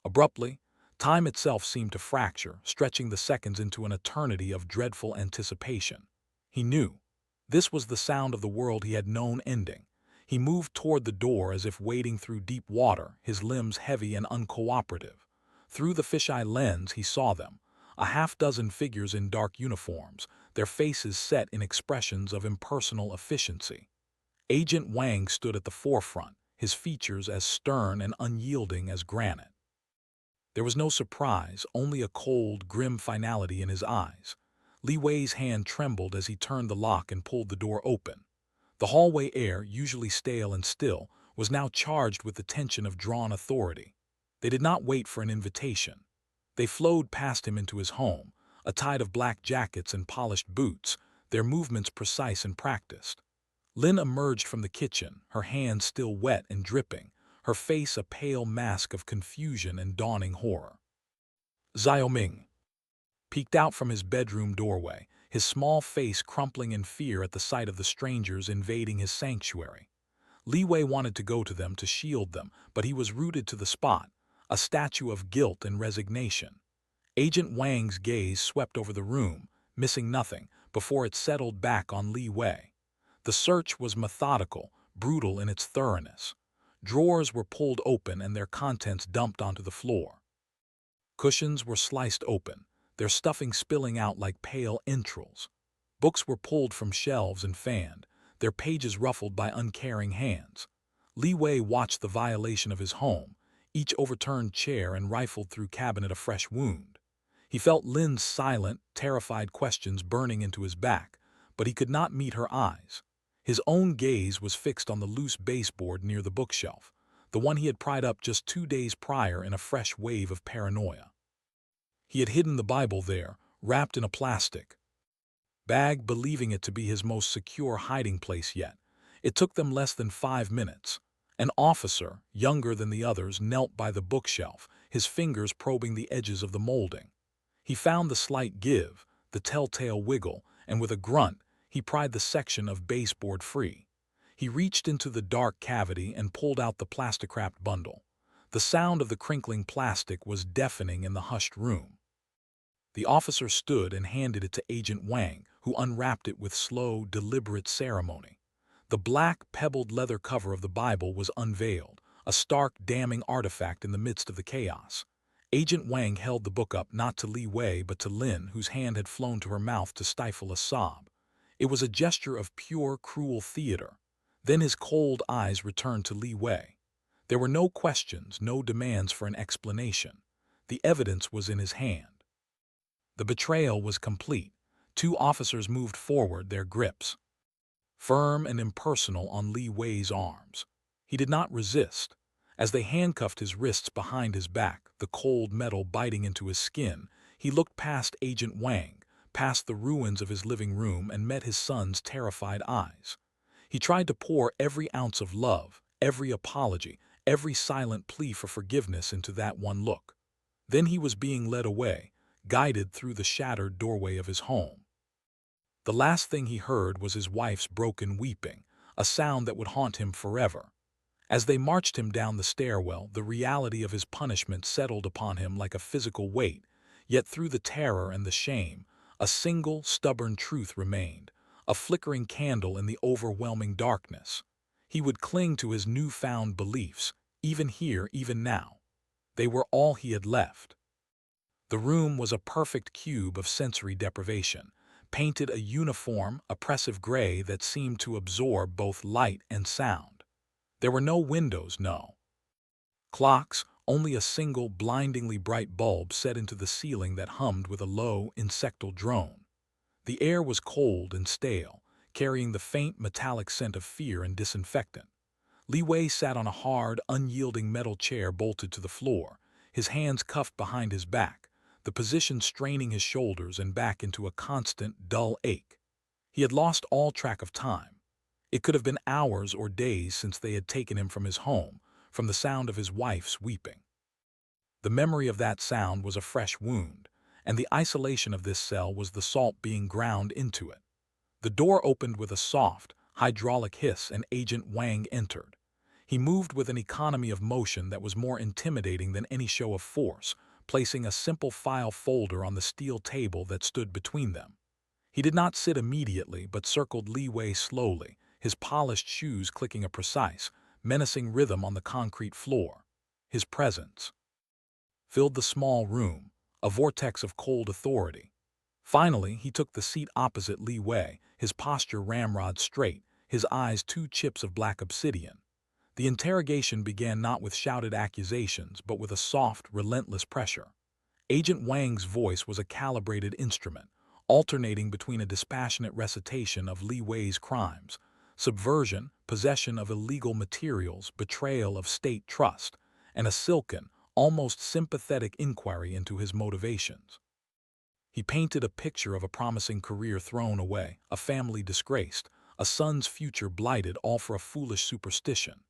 Abruptly, time itself seemed to fracture, stretching the seconds into an eternity of dreadful anticipation. He knew. This was the sound of the world he had known ending. He moved toward the door as if wading through deep water, his limbs heavy and uncooperative. Through the fisheye lens he saw them, a half-dozen figures in dark uniforms, their faces set in expressions of impersonal efficiency. Agent Wang stood at the forefront, his features as stern and unyielding as granite. There was no surprise, only a cold, grim finality in his eyes. Li Wei's hand trembled as he turned the lock and pulled the door open. The hallway air, usually stale and still, was now charged with the tension of drawn authority. They did not wait for an invitation. They flowed past him into his home, a tide of black jackets and polished boots, their movements precise and practiced. Lin emerged from the kitchen, her hands still wet and dripping, her face a pale mask of confusion and dawning horror. Xiaoming peeked out from his bedroom doorway, his small face crumpling in fear at the sight of the strangers invading his sanctuary. Li Wei wanted to go to them to shield them, but he was rooted to the spot, a statue of guilt and resignation. Agent Wang's gaze swept over the room, missing nothing, before it settled back on Li Wei. The search was methodical, brutal in its thoroughness. Drawers were pulled open and their contents dumped onto the floor. Cushions were sliced open, their stuffing spilling out like pale entrails. Books were pulled from shelves and fanned, their pages ruffled by uncaring hands. Li Wei watched the violation of his home, each overturned chair and rifled through cabinet a fresh wound. He felt Lin's silent, terrified questions burning into his back, but he could not meet her eyes. His own gaze was fixed on the loose baseboard near the bookshelf, the one he had pried up just 2 days prior in a fresh wave of paranoia. He had hidden the Bible there, wrapped in a plastic bag, believing it to be his most secure hiding place yet. It took them less than 5 minutes. An officer, younger than the others, knelt by the bookshelf, his fingers probing the edges of the molding. He found the slight give, the telltale wiggle, and with a grunt, he pried the section of baseboard free. He reached into the dark cavity and pulled out the plastic-wrapped bundle. The sound of the crinkling plastic was deafening in the hushed room. The officer stood and handed it to Agent Wang, who unwrapped it with slow, deliberate ceremony. The black, pebbled leather cover of the Bible was unveiled, a stark, damning artifact in the midst of the chaos. Agent Wang held the book up not to Li Wei but to Lin, whose hand had flown to her mouth to stifle a sob. It was a gesture of pure, cruel theater. Then his cold eyes returned to Li Wei. There were no questions, no demands for an explanation. The evidence was in his hand. The betrayal was complete. 2 officers moved forward, their grips firm and impersonal on Li Wei's arms. He did not resist. As they handcuffed his wrists behind his back, the cold metal biting into his skin, he looked past Agent Wang, past the ruins of his living room, and met his son's terrified eyes. He tried to pour every ounce of love, every apology, every silent plea for forgiveness into that one look. Then he was being led away, guided through the shattered doorway of his home. The last thing he heard was his wife's broken weeping, a sound that would haunt him forever. As they marched him down the stairwell, the reality of his punishment settled upon him like a physical weight, yet through the terror and the shame, a single, stubborn truth remained, a flickering candle in the overwhelming darkness. He would cling to his newfound beliefs, Even here, even now. They were all he had left. The room was a perfect cube of sensory deprivation, painted a uniform, oppressive gray that seemed to absorb both light and sound. There were no windows, no clocks, only a single blindingly bright bulb set into the ceiling that hummed with a low, insectal drone. The air was cold and stale, carrying the faint metallic scent of fear and disinfectant. Li Wei sat on a hard, unyielding metal chair bolted to the floor, his hands cuffed behind his back, the position straining his shoulders and back into a constant, dull ache. He had lost all track of time. It could have been hours or days since they had taken him from his home, from the sound of his wife's weeping. The memory of that sound was a fresh wound, and the isolation of this cell was the salt being ground into it. The door opened with a soft, hydraulic hiss and Agent Wang entered. He moved with an economy of motion that was more intimidating than any show of force, placing a simple file folder on the steel table that stood between them. He did not sit immediately but circled Li Wei slowly, his polished shoes clicking a precise, menacing rhythm on the concrete floor. His presence filled the small room, a vortex of cold authority. Finally, he took the seat opposite Li Wei, his posture ramrod straight, his eyes two chips of black obsidian. The interrogation began not with shouted accusations, but with a soft, relentless pressure. Agent Wang's voice was a calibrated instrument, alternating between a dispassionate recitation of Li Wei's crimes, subversion, possession of illegal materials, betrayal of state trust, and a silken, almost sympathetic inquiry into his motivations. He painted a picture of a promising career thrown away, a family disgraced, a son's future blighted, all for a foolish superstition.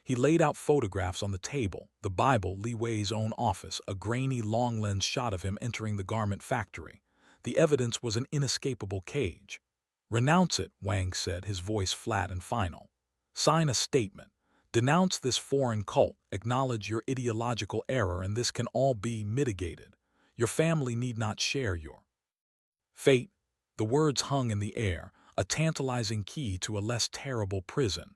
He laid out photographs on the table, the Bible, Li Wei's own office, a grainy long-lens shot of him entering the garment factory. The evidence was an inescapable cage. "Renounce it," Wang said, his voice flat and final. "Sign a statement. Denounce this foreign cult, acknowledge your ideological error, and this can all be mitigated. Your family need not share your fate." The words hung in the air, a tantalizing key to a less terrible prison.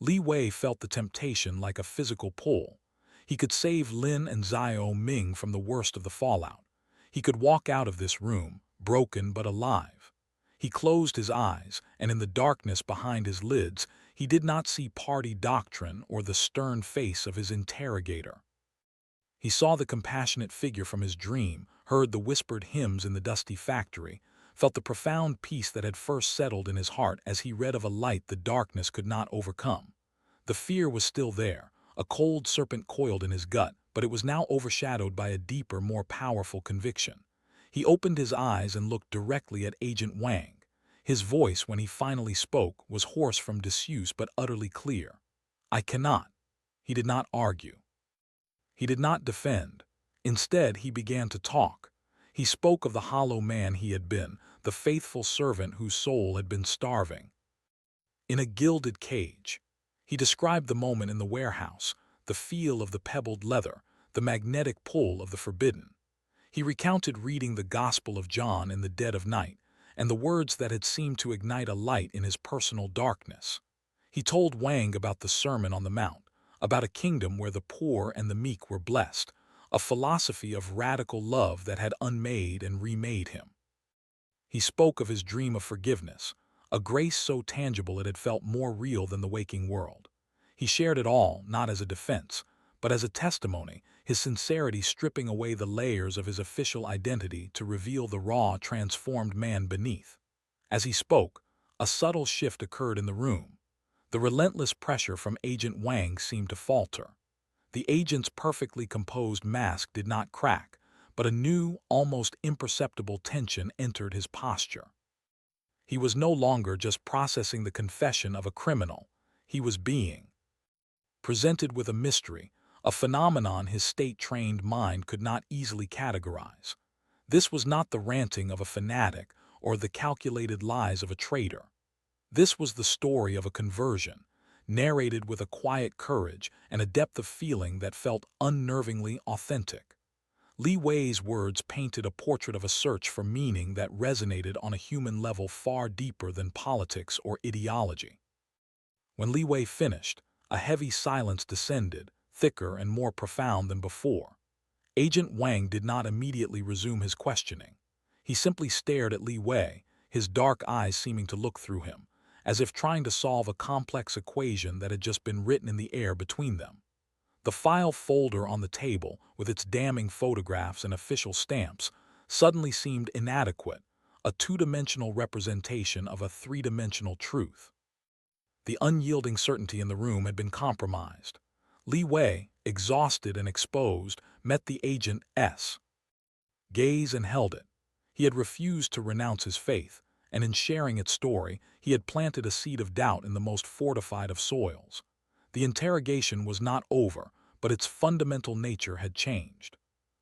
Li Wei felt the temptation like a physical pull. He could save Lin and Xiao Ming from the worst of the fallout. He could walk out of this room, broken but alive. He closed his eyes, and in the darkness behind his lids, he did not see party doctrine or the stern face of his interrogator. He saw the compassionate figure from his dream, heard the whispered hymns in the dusty factory, felt the profound peace that had first settled in his heart as he read of a light the darkness could not overcome. The fear was still there, a cold serpent coiled in his gut, but it was now overshadowed by a deeper, more powerful conviction. He opened his eyes and looked directly at Agent Wang. His voice, when he finally spoke, was hoarse from disuse but utterly clear. "I cannot." He did not argue. He did not defend. Instead, he began to talk. He spoke of the hollow man he had been, the faithful servant whose soul had been starving in a gilded cage. He described the moment in the warehouse, the feel of the pebbled leather, the magnetic pull of the forbidden. He recounted reading the Gospel of John in the dead of night, and the words that had seemed to ignite a light in his personal darkness. He told Wang about the Sermon on the Mount, about a kingdom where the poor and the meek were blessed, a philosophy of radical love that had unmade and remade him. He spoke of his dream of forgiveness, a grace so tangible it had felt more real than the waking world. He shared it all, not as a defense, but as a testimony, his sincerity stripping away the layers of his official identity to reveal the raw, transformed man beneath. As he spoke, a subtle shift occurred in the room. The relentless pressure from Agent Wang seemed to falter. The agent's perfectly composed mask did not crack, but a new, almost imperceptible tension entered his posture. He was no longer just processing the confession of a criminal. He was being presented with a mystery, a phenomenon his state-trained mind could not easily categorize. This was not the ranting of a fanatic or the calculated lies of a traitor. This was the story of a conversion, narrated with a quiet courage and a depth of feeling that felt unnervingly authentic. Li Wei's words painted a portrait of a search for meaning that resonated on a human level far deeper than politics or ideology. When Li Wei finished, a heavy silence descended, thicker and more profound than before. Agent Wang did not immediately resume his questioning. He simply stared at Li Wei, his dark eyes seeming to look through him, as if trying to solve a complex equation that had just been written in the air between them. The file folder on the table, with its damning photographs and official stamps, suddenly seemed inadequate, a two-dimensional representation of a three-dimensional truth. The unyielding certainty in the room had been compromised. Li Wei, exhausted and exposed, met the agent's gaze and held it. He had refused to renounce his faith, and in sharing its story, he had planted a seed of doubt in the most fortified of soils. The interrogation was not over, but its fundamental nature had changed.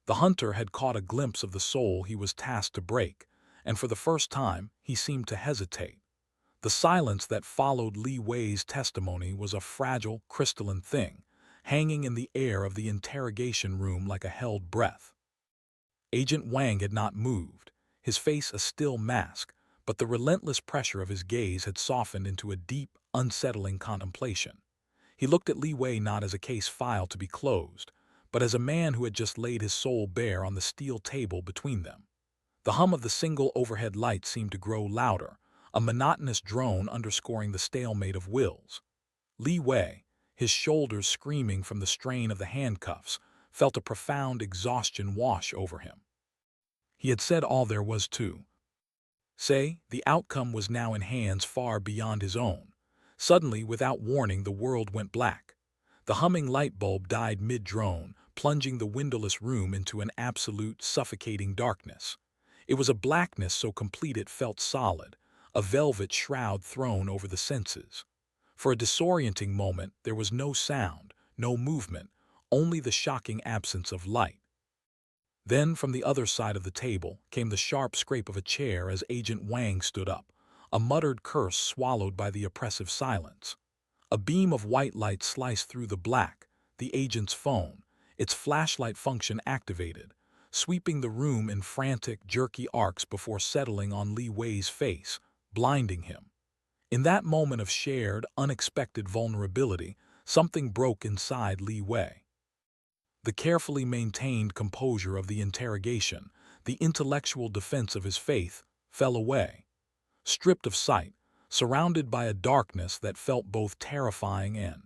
The hunter had caught a glimpse of the soul he was tasked to break, and for the first time he seemed to hesitate. The silence that followed Li Wei's testimony was a fragile, crystalline thing, hanging in the air of the interrogation room like a held breath. Agent Wang had not moved, his face a still mask, but the relentless pressure of his gaze had softened into a deep, unsettling contemplation. He looked at Li Wei not as a case file to be closed, but as a man who had just laid his soul bare on the steel table between them. The hum of the single overhead light seemed to grow louder, a monotonous drone underscoring the stalemate of wills. Li Wei, his shoulders screaming from the strain of the handcuffs, felt a profound exhaustion wash over him. He had said all there was to say. The outcome was now in hands far beyond his own. Suddenly, without warning, the world went black. The humming light bulb died mid-drone, plunging the windowless room into an absolute, suffocating darkness. It was a blackness so complete it felt solid, a velvet shroud thrown over the senses. For a disorienting moment, there was no sound, no movement, only the shocking absence of light. Then, from the other side of the table, came the sharp scrape of a chair as Agent Wang stood up, a muttered curse swallowed by the oppressive silence. A beam of white light sliced through the black, the agent's phone, its flashlight function activated, sweeping the room in frantic, jerky arcs before settling on Li Wei's face, blinding him. In that moment of shared, unexpected vulnerability, something broke inside Li Wei. The carefully maintained composure of the interrogation, the intellectual defense of his faith, fell away. Stripped of sight, surrounded by a darkness that felt both terrifying and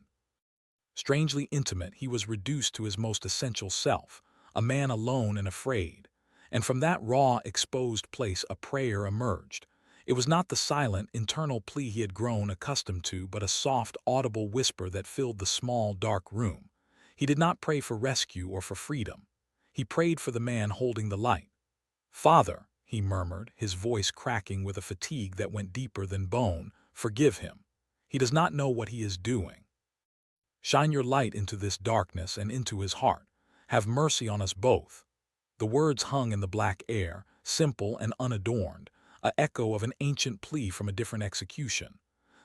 strangely intimate, he was reduced to his most essential self, a man alone and afraid. And from that raw, exposed place a prayer emerged. It was not the silent, internal plea he had grown accustomed to, but a soft, audible whisper that filled the small, dark room. He did not pray for rescue or for freedom. He prayed for the man holding the light. "Father," he murmured, his voice cracking with a fatigue that went deeper than bone, "forgive him. He does not know what he is doing. Shine your light into this darkness and into his heart. Have mercy on us both." The words hung in the black air, simple and unadorned, a echo of an ancient plea from a different execution.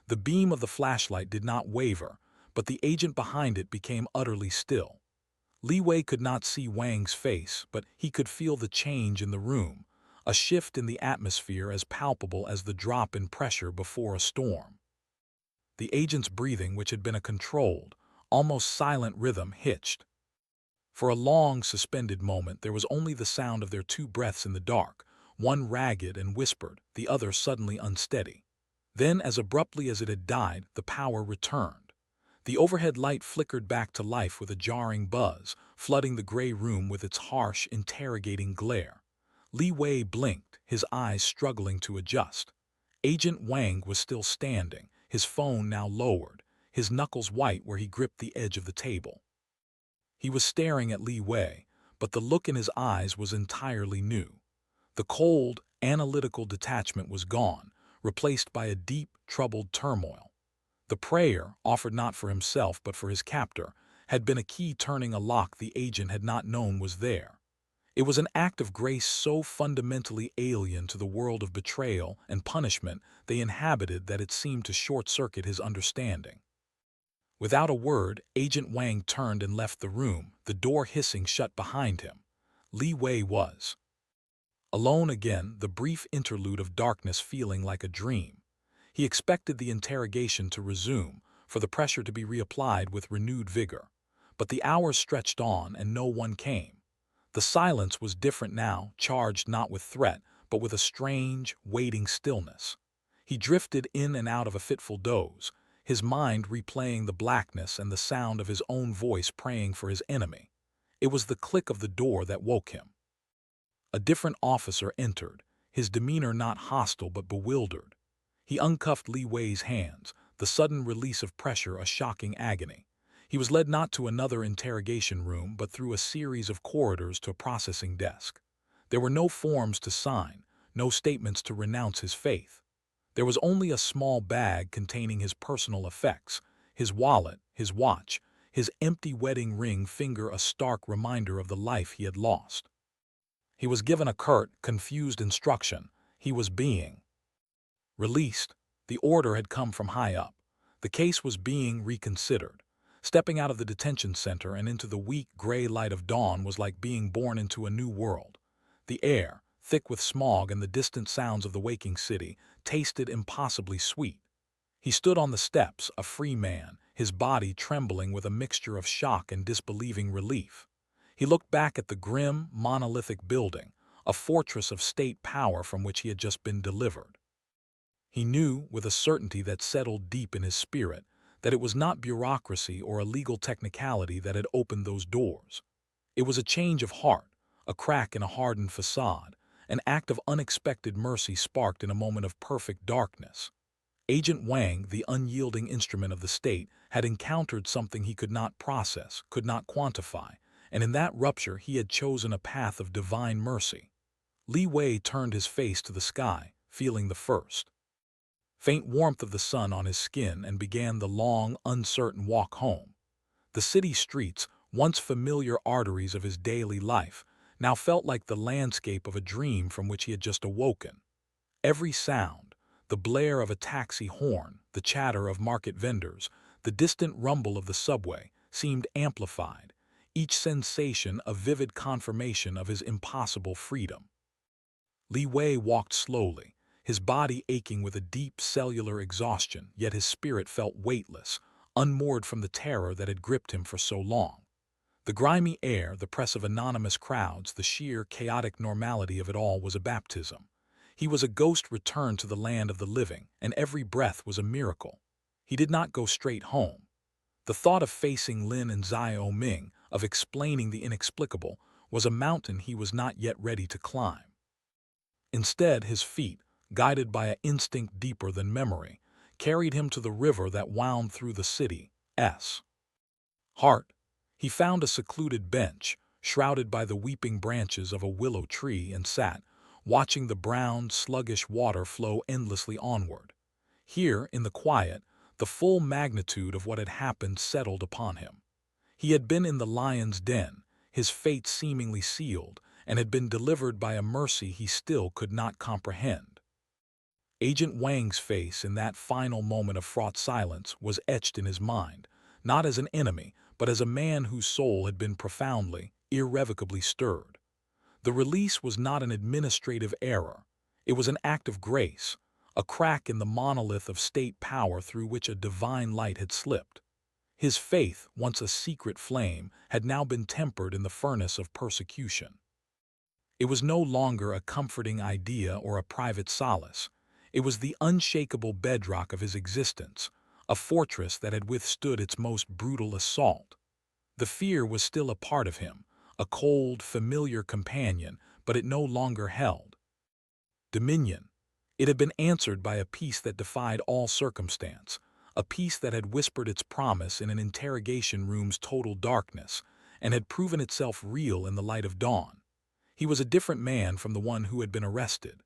The beam of the flashlight did not waver, but the agent behind it became utterly still. Li Wei could not see Wang's face, but he could feel the change in the room, a shift in the atmosphere as palpable as the drop in pressure before a storm. The agent's breathing, which had been a controlled, almost silent rhythm, hitched. For a long, suspended moment, there was only the sound of their two breaths in the dark, one ragged and whispered, the other suddenly unsteady. Then, as abruptly as it had died, the power returned. The overhead light flickered back to life with a jarring buzz, flooding the gray room with its harsh, interrogating glare. Li Wei blinked, his eyes struggling to adjust. Agent Wang was still standing, his phone now lowered, his knuckles white where he gripped the edge of the table. He was staring at Li Wei, but the look in his eyes was entirely new. The cold, analytical detachment was gone, replaced by a deep, troubled turmoil. The prayer, offered not for himself but for his captor, had been a key turning a lock the agent had not known was there. It was an act of grace so fundamentally alien to the world of betrayal and punishment they inhabited that it seemed to short-circuit his understanding. Without a word, Agent Wang turned and left the room, the door hissing shut behind him. Li Wei was alone again, the brief interlude of darkness feeling like a dream. He expected the interrogation to resume, for the pressure to be reapplied with renewed vigor. But the hours stretched on and no one came. The silence was different now, charged not with threat, but with a strange, waiting stillness. He drifted in and out of a fitful doze, his mind replaying the blackness and the sound of his own voice praying for his enemy. It was the click of the door that woke him. A different officer entered, his demeanor not hostile but bewildered. He uncuffed Li Wei's hands, the sudden release of pressure a shocking agony. He was led not to another interrogation room but through a series of corridors to a processing desk. There were no forms to sign, no statements to renounce his faith. There was only a small bag containing his personal effects, his wallet, his watch, his empty wedding ring finger a stark reminder of the life he had lost. He was given a curt, confused instruction. He was being released. The order had come from high up. The case was being reconsidered. Stepping out of the detention center and into the weak gray light of dawn was like being born into a new world. The air, thick with smog and the distant sounds of the waking city, tasted impossibly sweet. He stood on the steps, a free man, his body trembling with a mixture of shock and disbelieving relief. He looked back at the grim, monolithic building, a fortress of state power from which he had just been delivered. He knew, with a certainty that settled deep in his spirit, that it was not bureaucracy or a legal technicality that had opened those doors. It was a change of heart, a crack in a hardened facade, an act of unexpected mercy sparked in a moment of perfect darkness. Agent Wang, the unyielding instrument of the state, had encountered something he could not process, could not quantify, and in that rupture he had chosen a path of divine mercy. Li Wei turned his face to the sky, feeling the first faint warmth of the sun on his skin and began the long, uncertain walk home. The city streets, once familiar arteries of his daily life, now felt like the landscape of a dream from which he had just awoken. Every sound, the blare of a taxi horn, the chatter of market vendors, the distant rumble of the subway, seemed amplified, each sensation a vivid confirmation of his impossible freedom. Li Wei walked slowly, his body aching with a deep cellular exhaustion, yet his spirit felt weightless, unmoored from the terror that had gripped him for so long. The grimy air, the press of anonymous crowds, the sheer chaotic normality of it all was a baptism. He was a ghost returned to the land of the living, and every breath was a miracle. He did not go straight home. The thought of facing Lin and Xiao Ming, of explaining the inexplicable, was a mountain he was not yet ready to climb. Instead, his feet, guided by an instinct deeper than memory, carried him to the river that wound through the city's heart. He found a secluded bench, shrouded by the weeping branches of a willow tree, and sat, watching the brown, sluggish water flow endlessly onward. Here, in the quiet, the full magnitude of what had happened settled upon him. He had been in the lion's den, his fate seemingly sealed, and had been delivered by a mercy he still could not comprehend. Agent Wang's face in that final moment of fraught silence was etched in his mind, not as an enemy, but as a man whose soul had been profoundly, irrevocably stirred. The release was not an administrative error. It was an act of grace, a crack in the monolith of state power through which a divine light had slipped. His faith, once a secret flame, had now been tempered in the furnace of persecution. It was no longer a comforting idea or a private solace. It was the unshakable bedrock of his existence, a fortress that had withstood its most brutal assault. The fear was still a part of him, a cold, familiar companion, but it no longer held dominion. It had been answered by a peace that defied all circumstance, a peace that had whispered its promise in an interrogation room's total darkness, and had proven itself real in the light of dawn. He was a different man from the one who had been arrested.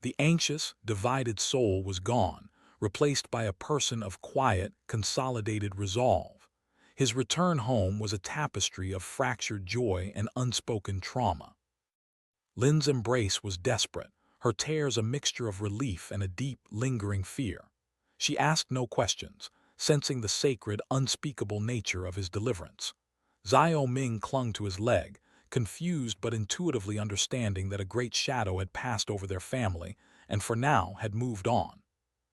The anxious, divided soul was gone, replaced by a person of quiet, consolidated resolve. His return home was a tapestry of fractured joy and unspoken trauma. Lin's embrace was desperate, her tears a mixture of relief and a deep, lingering fear. She asked no questions, sensing the sacred, unspeakable nature of his deliverance. Xiao Ming clung to his leg, confused but intuitively understanding that a great shadow had passed over their family and for now had moved on.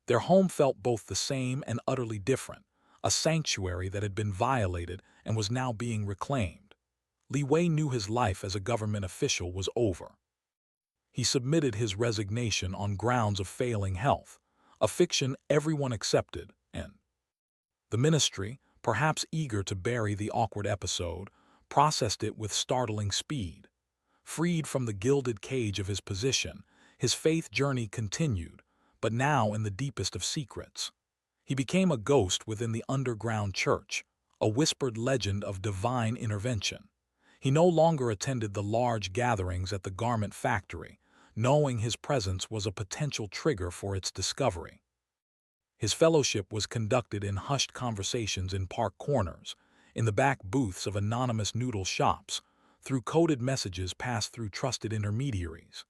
Their home felt both the same and utterly different, a sanctuary that had been violated and was now being reclaimed. Li Wei knew his life as a government official was over. He submitted his resignation on grounds of failing health, a fiction everyone accepted, and the ministry, perhaps eager to bury the awkward episode, processed it with startling speed. Freed from the gilded cage of his position, his faith journey continued, but now in the deepest of secrets. He became a ghost within the underground church, a whispered legend of divine intervention. He no longer attended the large gatherings at the garment factory, knowing his presence was a potential trigger for its discovery. His fellowship was conducted in hushed conversations in park corners, in the back booths of anonymous noodle shops, through coded messages passed through trusted intermediaries.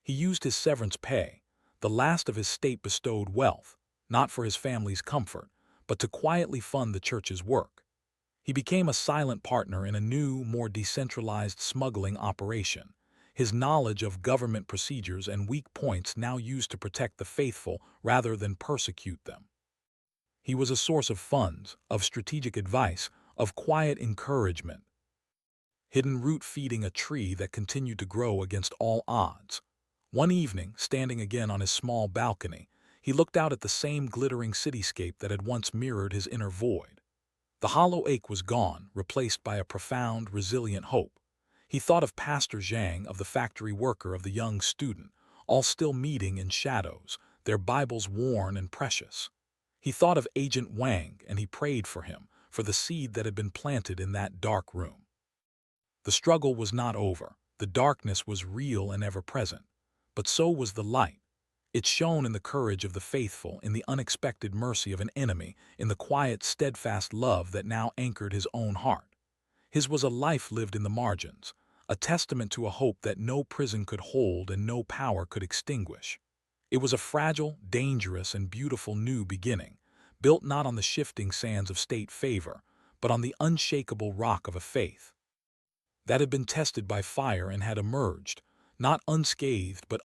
He used his severance pay, the last of his state-bestowed wealth, not for his family's comfort, but to quietly fund the church's work. He became a silent partner in a new, more decentralized smuggling operation, his knowledge of government procedures and weak points now used to protect the faithful rather than persecute them. He was a source of funds, of strategic advice, of quiet encouragement, hidden root feeding a tree that continued to grow against all odds. One evening, standing again on his small balcony, he looked out at the same glittering cityscape that had once mirrored his inner void. The hollow ache was gone, replaced by a profound, resilient hope. He thought of Pastor Zhang, of the factory worker, of the young student, all still meeting in shadows, their Bibles worn and precious. He thought of Agent Wang, and he prayed for him, for the seed that had been planted in that dark room. The struggle was not over. The darkness was real and ever-present. But so was the light. It shone in the courage of the faithful, in the unexpected mercy of an enemy, in the quiet, steadfast love that now anchored his own heart. His was a life lived in the margins, a testament to a hope that no prison could hold and no power could extinguish. It was a fragile, dangerous, and beautiful new beginning, built not on the shifting sands of state favor, but on the unshakable rock of a faith that had been tested by fire and had emerged, not unscathed but